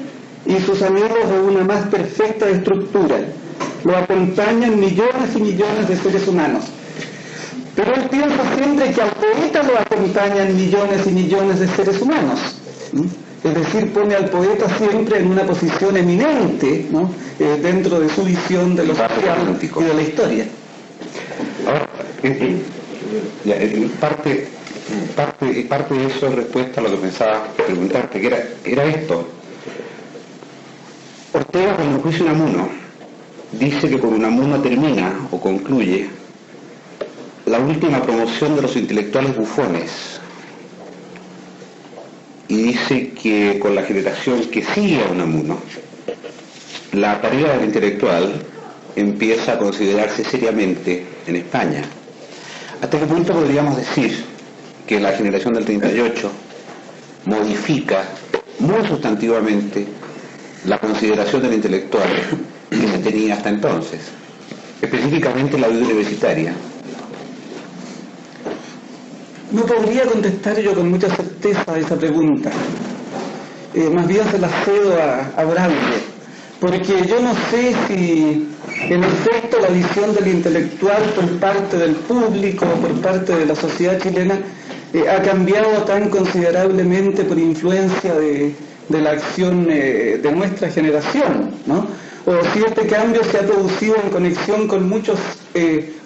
y sus anhelos de una más perfecta estructura. Lo acompañan millones y millones de seres humanos. Pero él piensa siempre que al poeta lo acompañan millones y millones de seres humanos. Es decir, pone al poeta siempre en una posición eminente, ¿no? Dentro de su visión de lo social y de la historia. Ahora, parte de eso es respuesta a lo que pensaba preguntarte, que era esto. Ortega, cuando juicia Unamuno, dice que con Unamuno termina o concluye la última promoción de los intelectuales bufones, y dice que con la generación que sigue a Unamuno, la tarea del intelectual empieza a considerarse seriamente en España. ¿Hasta qué punto podríamos decir que la generación del 38 modifica muy sustantivamente la consideración del intelectual que se tenía hasta entonces, específicamente la vida universitaria? No podría contestar yo con mucha certeza a esa pregunta. Más bien se la cedo a Braulio, porque yo no sé si en efecto la visión del intelectual por parte del público, por parte de la sociedad chilena, ha cambiado tan considerablemente por influencia de la acción de nuestra generación, ¿no? O si este cambio se ha producido en conexión con muchos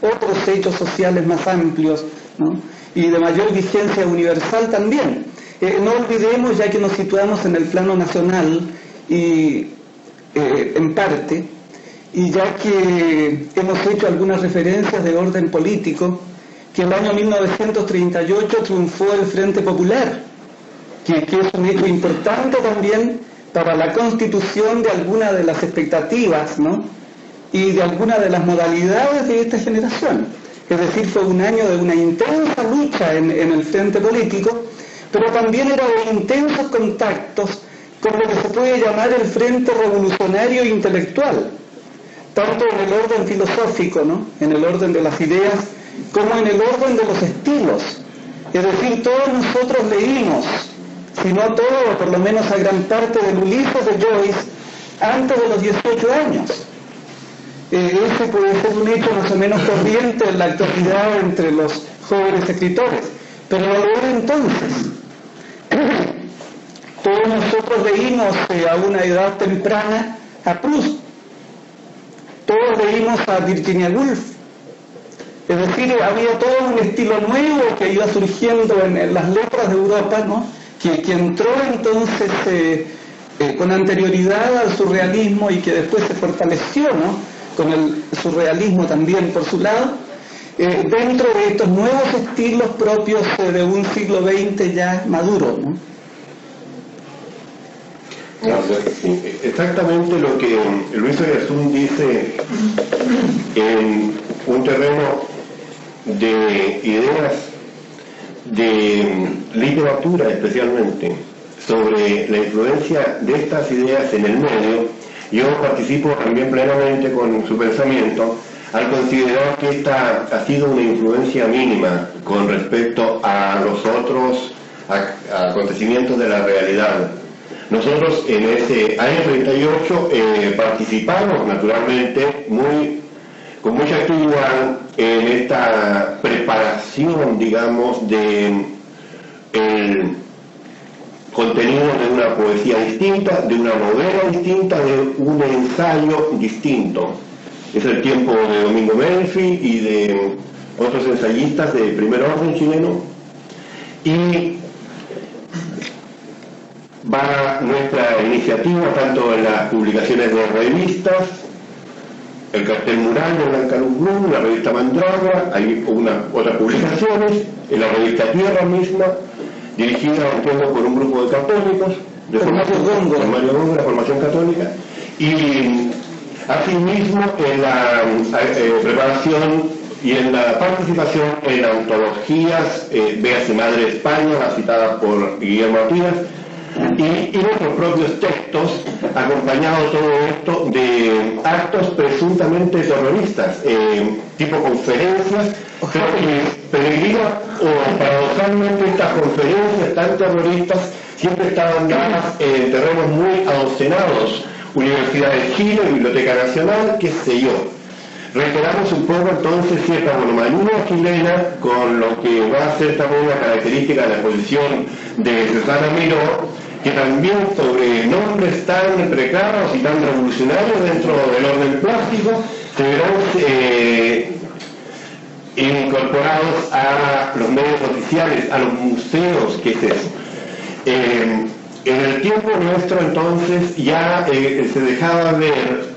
otros hechos sociales más amplios, ¿no? Y de mayor vigencia universal también. No olvidemos, ya que nos situamos en el plano nacional y en parte, y ya que hemos hecho algunas referencias de orden político, que el año 1938 triunfó el Frente Popular, que es un hecho importante también para la constitución de algunas de las expectativas, ¿no? Y de algunas de las modalidades de esta generación. Es decir, fue un año de una intensa lucha en el frente político, pero también era de intensos contactos con lo que se puede llamar el frente revolucionario intelectual, tanto en el orden filosófico, ¿no? En el orden de las ideas, como en el orden de los estilos. Es decir, todos nosotros leímos, si no todo, por lo menos a gran parte del Ulises de Joyce, antes de los 18 años. Ese puede ser un hecho más o menos corriente en la actualidad entre los jóvenes escritores, pero no lo era entonces. Todos nosotros leímos a una edad temprana a Proust, todos leímos a Virginia Woolf, es decir, había todo un estilo nuevo que iba surgiendo en las letras de Europa, ¿no? que entró entonces con anterioridad al surrealismo y que después se fortaleció, ¿no? Con el surrealismo también por su lado, dentro de estos nuevos estilos propios de un siglo XX ya maduro, ¿no? Exactamente lo que Luis Oyarzún dice en un terreno de ideas de literatura especialmente sobre la influencia de estas ideas en el medio. Yo participo también plenamente con su pensamiento al considerar que esta ha sido una influencia mínima con respecto a los otros acontecimientos de la realidad. Nosotros en ese año 38 participamos naturalmente con mucha actividad en esta preparación, digamos, de el contenido de una poesía distinta, de una novela distinta, de un ensayo distinto. Es el tiempo de Domingo Melfi y de otros ensayistas de primer orden chileno, y va nuestra iniciativa tanto en las publicaciones de revistas, el cartel mural de Blanca Luz Blum, la revista Mandrágora, hay otras publicaciones, en la revista Tierra misma, dirigida por un grupo de católicos, de Mario Góngora, formación católica, y asimismo en la preparación y en la participación en antologías, véase Madre España, la citada por Guillermo Artigas, y nuestros propios textos, acompañado todo esto de actos presuntamente terroristas, tipo conferencias, peregrinos, o paradojalmente estas conferencias tan terroristas siempre estaban dadas en terrenos muy adoscenados, Universidad de Chile, Biblioteca Nacional, qué sé yo. Reiteramos un poco entonces cierta monomanía chilena con lo que va a ser también una característica de la exposición de Susana Miró, que también sobre nombres tan precarios y tan revolucionarios dentro del orden plástico se verán incorporados a los medios oficiales, a los museos, ¿qué es eso? En el tiempo nuestro entonces ya se dejaba ver,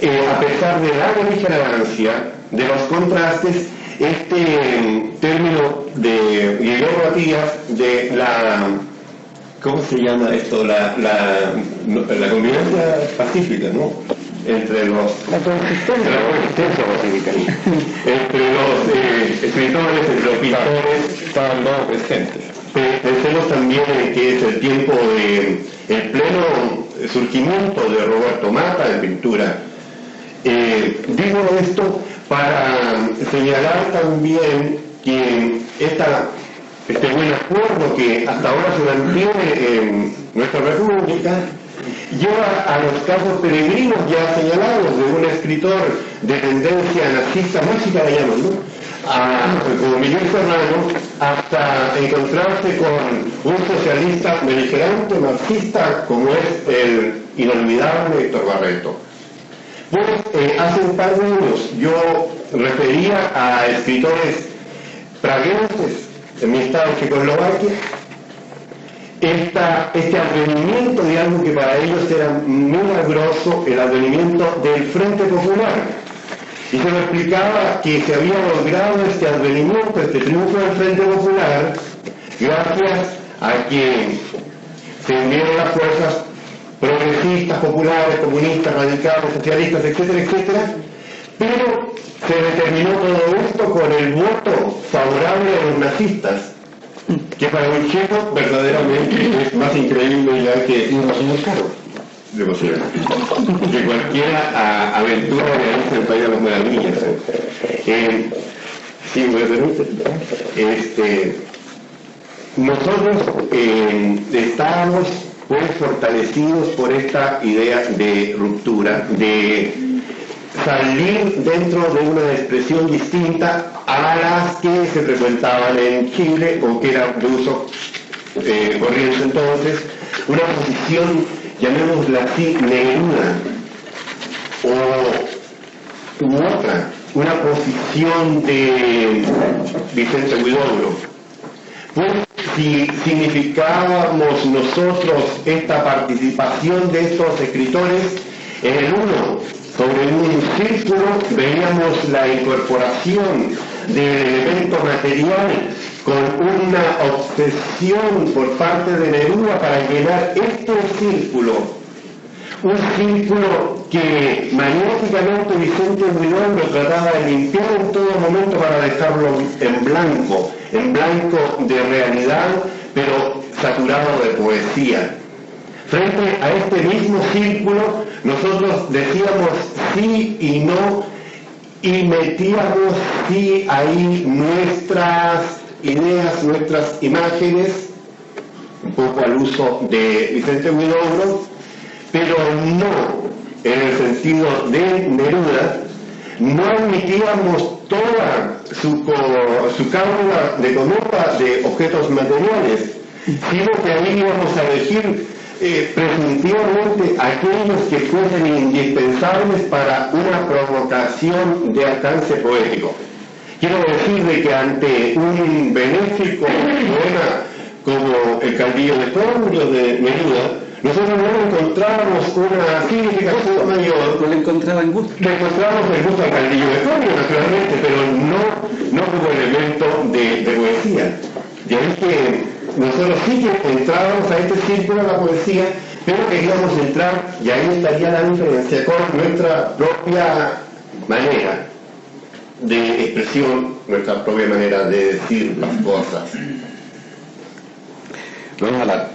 a pesar de la beligerancia, de los contrastes, este término de Guillermo Matías de la, ¿cómo se llama esto? La convivencia pacífica, ¿no? Entre los... La consistencia pacífica. Entre los escritores, entre los pintores, estaban todos presentes. Pensemos también en que es el tiempo de el pleno surgimiento de Roberto Mata en pintura. Digo esto para señalar también que este buen acuerdo que hasta ahora se mantiene en nuestra república lleva a los casos peregrinos ya señalados de un escritor de tendencia nazista, más italiano, ¿no? Como Miguel Serrano, hasta encontrarse con un socialista beligerante, marxista, como es el inolvidable Héctor Barreto. Pues hace un par de años yo refería a escritores praguenses en mi estado de Checoslovaquia, este advenimiento de algo que para ellos era milagroso, el advenimiento del Frente Popular. Y se me explicaba que se había logrado este advenimiento, este triunfo del Frente Popular, gracias a que se unieron las fuerzas progresistas, populares, comunistas, radicales, socialistas, etcétera, etcétera, pero se determinó todo esto con el voto favorable a los nazistas, que para un checo verdaderamente es más increíble ya que de cualquier aventura realista en el País de las Maravillas. Si me permite, nosotros estábamos pues fortalecidos por esta idea de ruptura, de salir dentro de una expresión distinta a las que se frecuentaban en Chile o que era de uso corriente entonces, una posición, llamémosla así, negrura, u otra, una posición de Vicente Huidobro. Pues si significábamos nosotros esta participación de estos escritores en el uno, sobre un círculo, veíamos la incorporación del elemento material con una obsesión por parte de Neruda para llenar este círculo, un círculo que magnéticamente Vicente Huidobro trataba de limpiar en todo momento para dejarlo en blanco de realidad, pero saturado de poesía. Frente a este mismo círculo, nosotros decíamos sí y no, y metíamos sí ahí nuestras ideas, nuestras imágenes, un poco al uso de Vicente Huidobro, pero no en el sentido de Neruda. No admitíamos toda su cámara de cometa de objetos materiales, sino que ahí íbamos a elegir presuntivamente aquellos que fuesen indispensables para una provocación de alcance poético. Quiero decir de que ante un benéfico poema como El Caldillo de Formios de Neruda, nosotros no encontrábamos una significación mayor. No le encontraban gusto. Le encontramos el gusto al Caldillo de Formios, naturalmente, pero no como elemento de poesía. De ahí que nosotros sí que entrábamos a este círculo de la poesía, pero queríamos entrar, y ahí estaría la diferencia, con nuestra propia manera de expresión, nuestra propia manera de decir las cosas. Vamos a la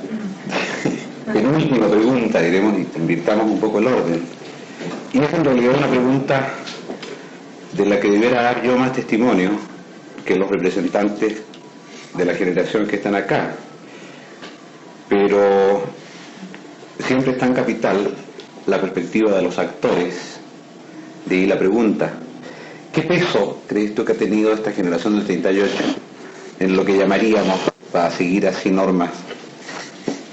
penúltima pregunta, diremos, y invirtamos un poco el orden. Y es en realidad una pregunta de la que debiera dar yo más testimonio que los representantes de la generación que están acá. Pero siempre es tan capital la perspectiva de los actores. De ahí la pregunta: ¿qué peso crees tú que ha tenido esta generación del 38 en lo que llamaríamos, para seguir así normas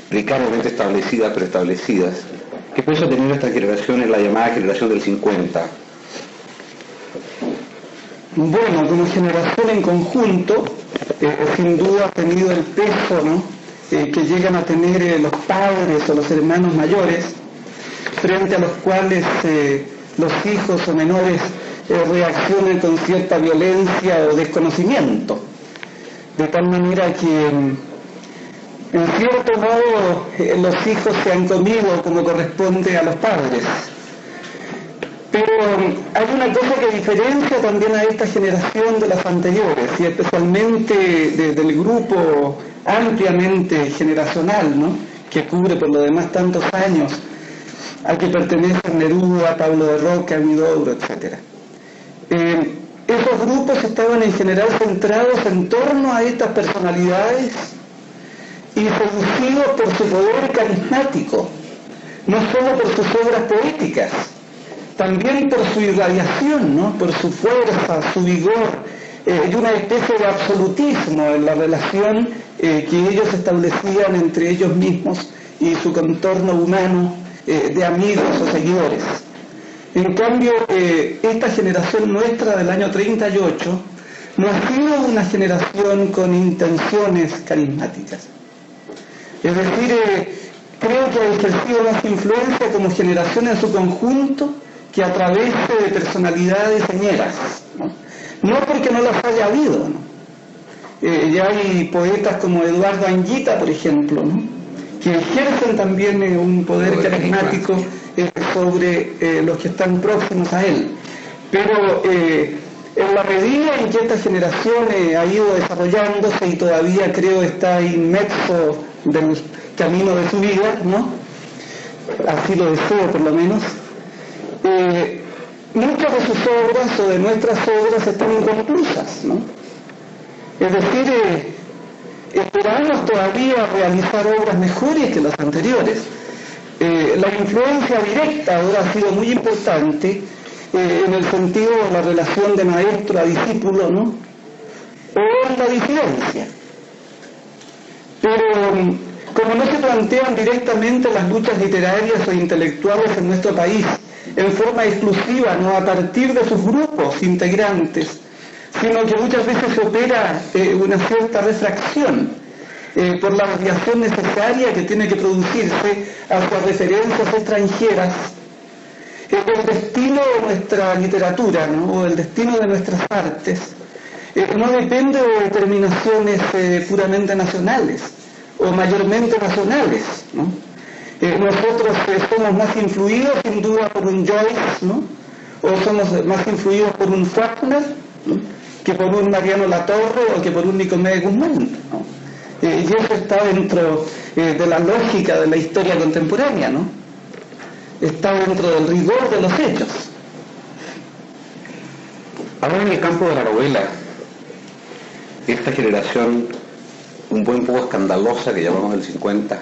precariamente establecidas, pero establecidas, qué peso ha tenido esta generación en la llamada generación del 50? Bueno, como generación en conjunto, sin duda ha tenido el peso, ¿no?, que llegan a tener los padres o los hermanos mayores, frente a los cuales los hijos o menores reaccionan con cierta violencia o desconocimiento. De tal manera que, en cierto modo, los hijos se han comido como corresponde a los padres. Pero hay una cosa que diferencia también a esta generación de las anteriores, y especialmente del grupo ampliamente generacional, ¿no?, que cubre por lo demás tantos años, al que pertenecen Neruda, Pablo de Roca, Huidobro, etc. Esos grupos estaban en general centrados en torno a estas personalidades y seducidos por su poder carismático, no solo por sus obras poéticas, también por su irradiación, ¿no?, por su fuerza, su vigor, y una especie de absolutismo en la relación que ellos establecían entre ellos mismos y su contorno humano de amigos o seguidores. En cambio, esta generación nuestra del año 38 no ha sido una generación con intenciones carismáticas. Es decir, creo que ha ejercido más influencia como generación en su conjunto que a través de personalidades señeras, ¿no? No porque no las haya habido, ¿no? Ya hay poetas como Eduardo Anguita, por ejemplo, ¿no?, que ejercen también un poder carismático sobre los que están próximos a él. Pero en la medida en que esta generación ha ido desarrollándose y todavía creo está inmerso del camino de su vida, ¿no?, así lo deseo por lo menos, muchas de sus obras o de nuestras obras están inconclusas, ¿no? Es decir, esperamos todavía realizar obras mejores que las anteriores. La influencia directa ahora ha sido muy importante en el sentido de la relación de maestro a discípulo, ¿no?, o en la disidencia. Pero como no se plantean directamente las luchas literarias o intelectuales en nuestro país en forma exclusiva, no a partir de sus grupos integrantes, sino que muchas veces se opera una cierta refracción por la radiación necesaria que tiene que producirse hacia referencias extranjeras. El destino de nuestra literatura, ¿no?, o el destino de nuestras artes no depende de determinaciones puramente nacionales o mayormente nacionales, ¿no? Nosotros somos más influidos sin duda por un Joyce, ¿no?, o somos más influidos por un Faulkner, ¿no?, que por un Mariano Latorre o que por un Nicomedes Guzmán, ¿no? Y eso está dentro de la lógica de la historia contemporánea, ¿no? Está dentro del rigor de los hechos. Ahora, en el campo de la novela, esta generación un buen poco escandalosa que llamamos el 50,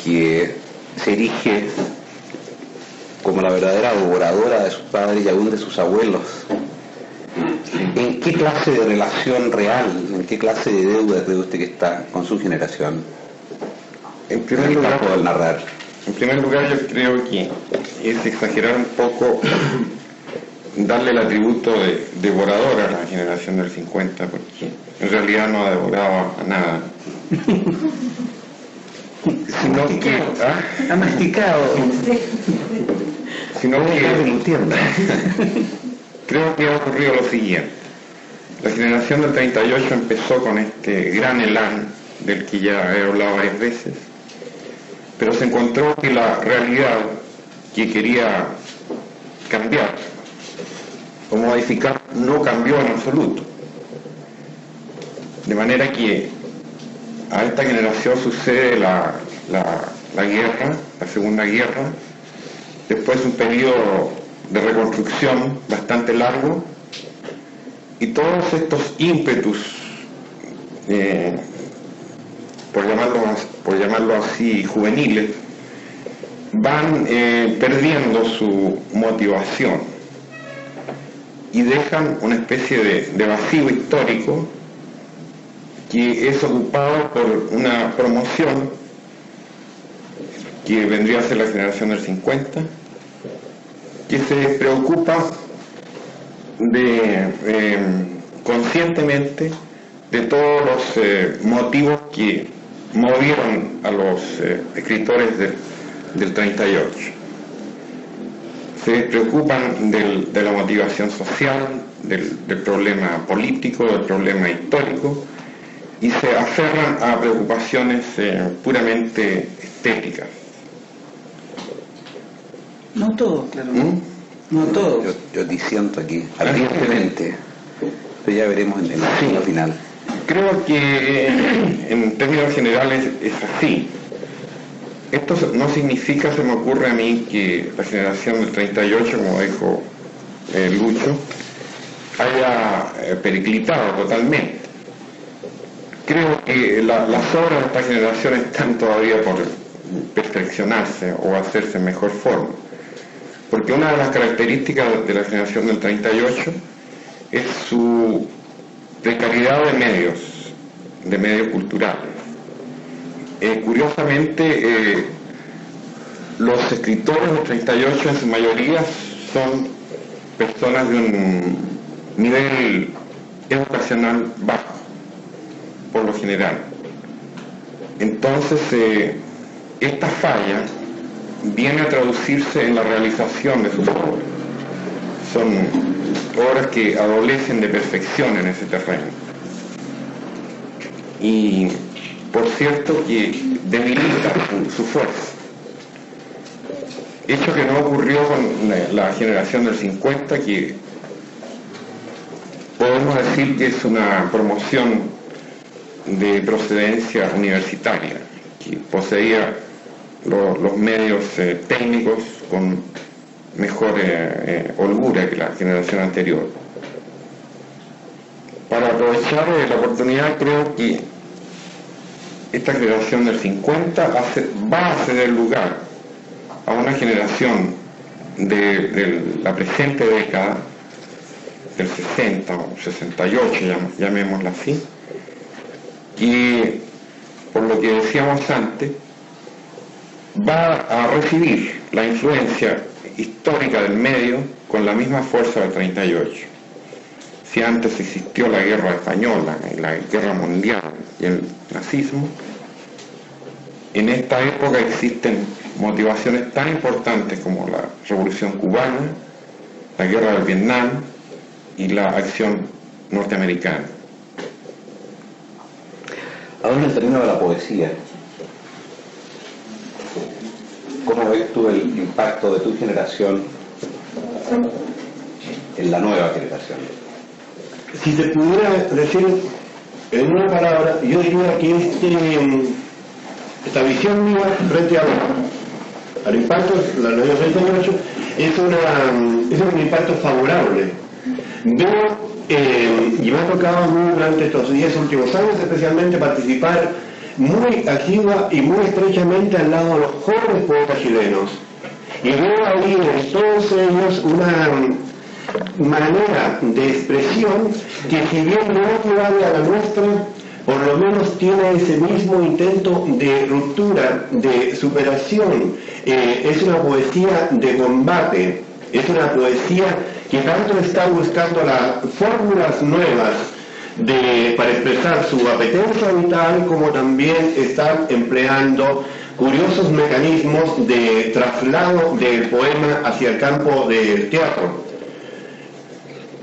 que se erige como la verdadera devoradora de sus padres y aún de sus abuelos, ¿en qué clase de relación real, en qué clase de deuda cree usted que está con su generación? En primer lugar, al narrar. En primer lugar, yo creo que es exagerar un poco darle el atributo de devoradora a la generación del 50, porque en realidad no devoraba a nada. Sino que ha masticado. Sino que creo que ha ocurrido lo siguiente. La generación del 38 empezó con este gran elán del que ya he hablado varias veces, pero se encontró que la realidad que quería cambiar o modificar no cambió en absoluto. De manera que a esta generación sucede la guerra, la Segunda Guerra, después un periodo de reconstrucción bastante largo, y todos estos ímpetus, por llamarlo así, juveniles, van perdiendo su motivación y dejan una especie de vacío histórico que es ocupado por una promoción que vendría a ser la generación del 50, que se preocupa conscientemente de todos los motivos que movieron a los escritores del 38. Se preocupan de la motivación social, del problema político, del problema histórico, y se aferran a preocupaciones puramente estéticas. No todos, claro. No todos. Yo disiento aquí, ardientemente, pero ya veremos en el final. Creo que en términos generales es así. Esto no significa, se me ocurre a mí, que la generación del 38, como dijo Lucho, haya periclitado totalmente. Creo que las obras de esta generación están todavía por perfeccionarse o hacerse en mejor forma. Porque una de las características de la generación del 38 es su precariedad de medios culturales. Curiosamente, los escritores del 38 en su mayoría son personas de un nivel educacional bajo, por lo general. Entonces, esta falla viene a traducirse en la realización de sus obras. Son obras que adolecen de perfección en ese terreno. Y, por cierto, que debilita su fuerza. Hecho que no ocurrió con la generación del 50, que podemos decir que es una promoción de procedencia universitaria, que poseía los medios técnicos con mejor holgura que la generación anterior. Para aprovechar la oportunidad, creo que esta generación del 50 va a ceder lugar a una generación de la presente década, del 60 o 68, llamémosla así, que, por lo que decíamos antes, va a recibir la influencia histórica del medio con la misma fuerza del 38. Si antes existió la guerra española, la guerra mundial y el nazismo, en esta época existen motivaciones tan importantes como la Revolución Cubana, la guerra del Vietnam y la acción norteamericana. Ahora en el terreno de la poesía, ¿cómo ves tú el impacto de tu generación en la nueva generación? Si se pudiera decir en una palabra, yo diría que esta visión mía frente al impacto del año 38 es un impacto favorable. Veo, y me ha tocado durante estos 10 últimos años especialmente participar muy activa y muy estrechamente al lado de los jóvenes poetas chilenos. Y veo ahí en todos ellos una manera de expresión que, si bien no es igual a la nuestra, por lo menos tiene ese mismo intento de ruptura, de superación. Es una poesía de combate, es una poesía que tanto está buscando las fórmulas nuevas para expresar su apetencia vital, como también están empleando curiosos mecanismos de traslado del poema hacia el campo del teatro.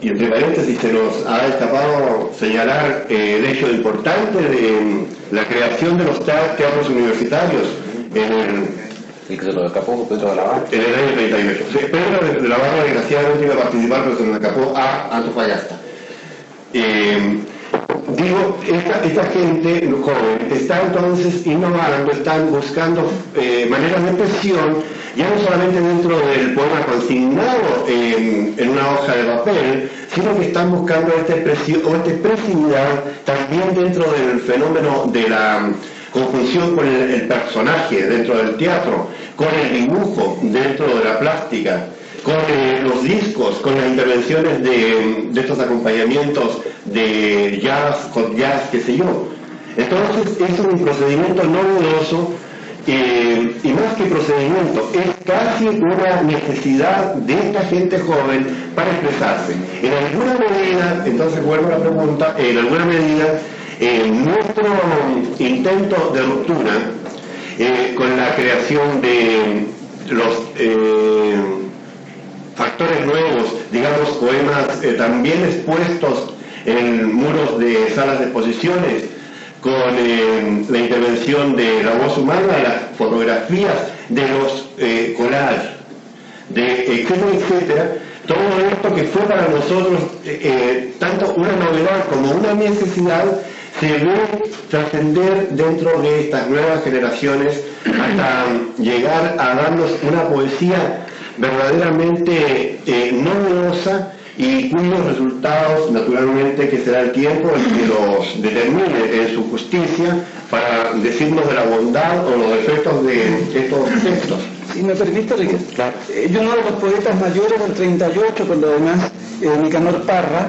Y entre paréntesis se nos ha escapado señalar el hecho importante de la creación de los teatros universitarios El que se lo escapó Pedro de la Barra. en el año 38. Pedro de la Barra desgraciadamente iba a participar, pero se nos escapó a Antofagasta. digo, esta gente joven está entonces innovando, están buscando maneras de expresión, ya no solamente dentro del poema consignado en una hoja de papel, sino que están buscando esta expresividad también dentro del fenómeno de la conjunción con el personaje dentro del teatro, con el dibujo dentro de la plástica, con los discos, con las intervenciones de estos acompañamientos de jazz, con jazz, qué sé yo. Entonces es un procedimiento novedoso y más que procedimiento, es casi una necesidad de esta gente joven para expresarse. En alguna medida, entonces vuelvo a la pregunta, en alguna medida nuestro intento de ruptura con la creación de los factores nuevos, digamos poemas también expuestos en muros de salas de exposiciones, con la intervención de la voz humana, de las fotografías, de los collages, de etcétera, etcétera. Todo esto que fue para nosotros tanto una novedad como una necesidad, se ve trascender dentro de estas nuevas generaciones hasta llegar a darnos una poesía verdaderamente novedosa y cuyos resultados, naturalmente, que será el tiempo el que los determine en su justicia para decirnos de la bondad o los defectos de estos textos. Si me permite, claro. Yo uno de los poetas mayores del 38, por lo demás, Nicanor Parra,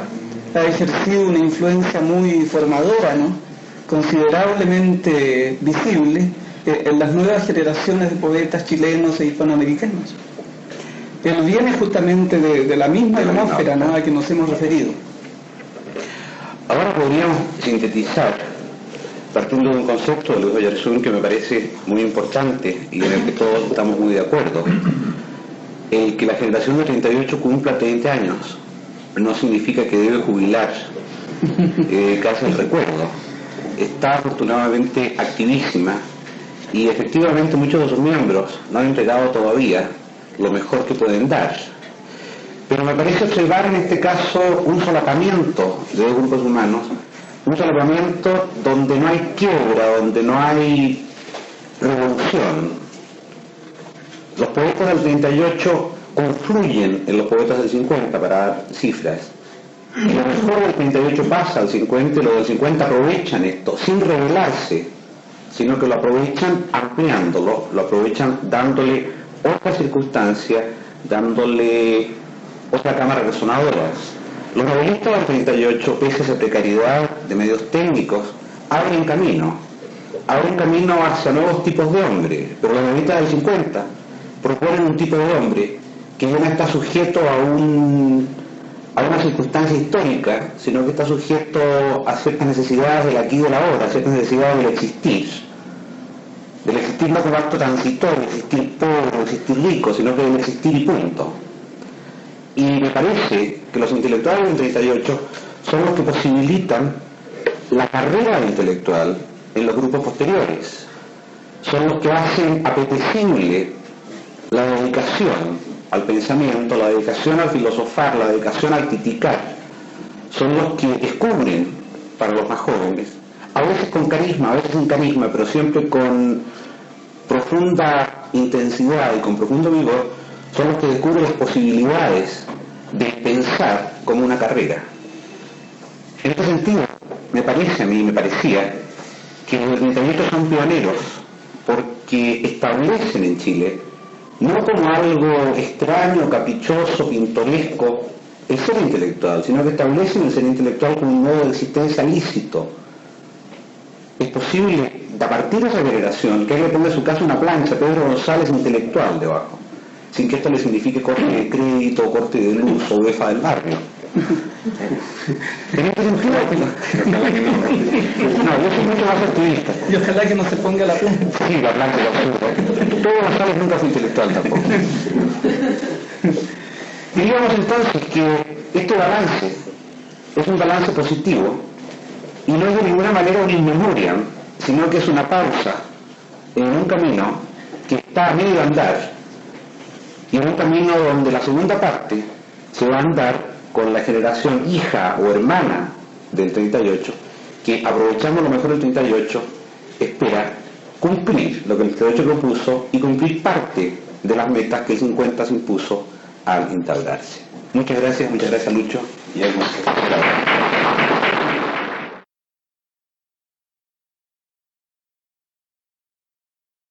ha ejercido una influencia muy formadora, ¿no?, considerablemente visible en las nuevas generaciones de poetas chilenos e hispanoamericanos. Él viene justamente de la misma atmósfera, ¿no?, a que nos hemos referido. Ahora podríamos sintetizar, partiendo de un concepto de Luis Oyarzún que me parece muy importante y en el que todos estamos muy de acuerdo. El que la generación de 38 cumpla 30 años no significa que debe jubilar, casi el recuerdo. Está afortunadamente activísima y efectivamente muchos de sus miembros no han entregado todavía lo mejor que pueden dar. Pero me parece observar en este caso un solapamiento de dos grupos humanos, un solapamiento donde no hay quiebra, donde no hay revolución. Los poetas del 38 confluyen en los poetas del 50 para dar cifras. Y lo mejor del 38 pasa al 50 y los del 50 aprovechan esto sin rebelarse, sino que lo aprovechan ampliándolo, lo aprovechan dándole otra circunstancia, dándole otra cámara resonadora. Los novelistas del 38, pese a esa precariedad de medios técnicos, abren camino hacia nuevos tipos de hombre, pero los novelistas del 50 proponen un tipo de hombre que ya no está sujeto a una circunstancia histórica, sino que está sujeto a ciertas necesidades del aquí y de la ahora, a ciertas necesidades del existir no como acto transitorio, existir pobre, existir rico, sino que del existir y punto. Y me parece que los intelectuales del 38 son los que posibilitan la carrera intelectual en los grupos posteriores, son los que hacen apetecible la dedicación al pensamiento, la dedicación al filosofar, la dedicación al criticar, son los que descubren para los más jóvenes, a veces con carisma, a veces sin carisma, pero siempre con profunda intensidad y con profundo vigor, son los que descubren las posibilidades de pensar como una carrera. En este sentido, me parecía que los 38 son pioneros porque establecen en Chile, no como algo extraño, caprichoso, pintoresco, el ser intelectual, sino que establecen el ser intelectual como un modo de existencia lícito. Es posible, a partir de esa generación, que alguien ponga en su caso una plancha, Pedro González intelectual debajo, sin que esto le signifique corte de crédito, corte de luz o befa del barrio. En este sentido, no, yo soy mucho más activista. Y ojalá que no se ponga la plancha. Sí, la plancha, la Pedro González nunca fue intelectual tampoco. Diríamos entonces que este balance es un balance positivo y no es de ninguna manera un in memoriam, sino que es una pausa en un camino que está a medio andar y en un camino donde la segunda parte se va a andar con la generación hija o hermana del 38 que aprovechamos lo mejor del 38, espera cumplir lo que el 38 propuso y cumplir parte de las metas que el 50 se impuso al instaurarse. Muchas gracias Lucho, y hay muchas gracias.